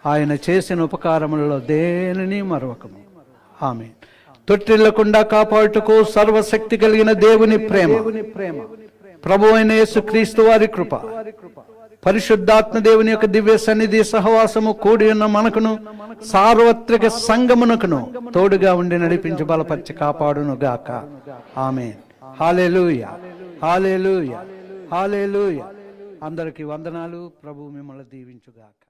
Speaker 1: ఆయన చేసిన ఉపకారములలో దేనిని మరొకము. ఆమేన్. తొట్టిల్లకుండా కాపాడుటకు సర్వశక్తి కలిగిన దేవుని ప్రేమ, ప్రభు అయిన యేసుక్రీస్తు వారి కృప, పరిశుద్ధాత్మ దేవుని యొక్క దివ్య సన్నిధి సహవాసము కూడి ఉన్న మనకును సార్వత్రిక సంగమునకును తోడుగా ఉండి నడిపించి బలపరిచి కాపాడును గాక. ఆమేన్. హల్లెలూయా, హల్లెలూయా, హల్లెలూయా. అందరికీ వందనాలు. ప్రభు మిమ్మల్ని దీవించుగాక.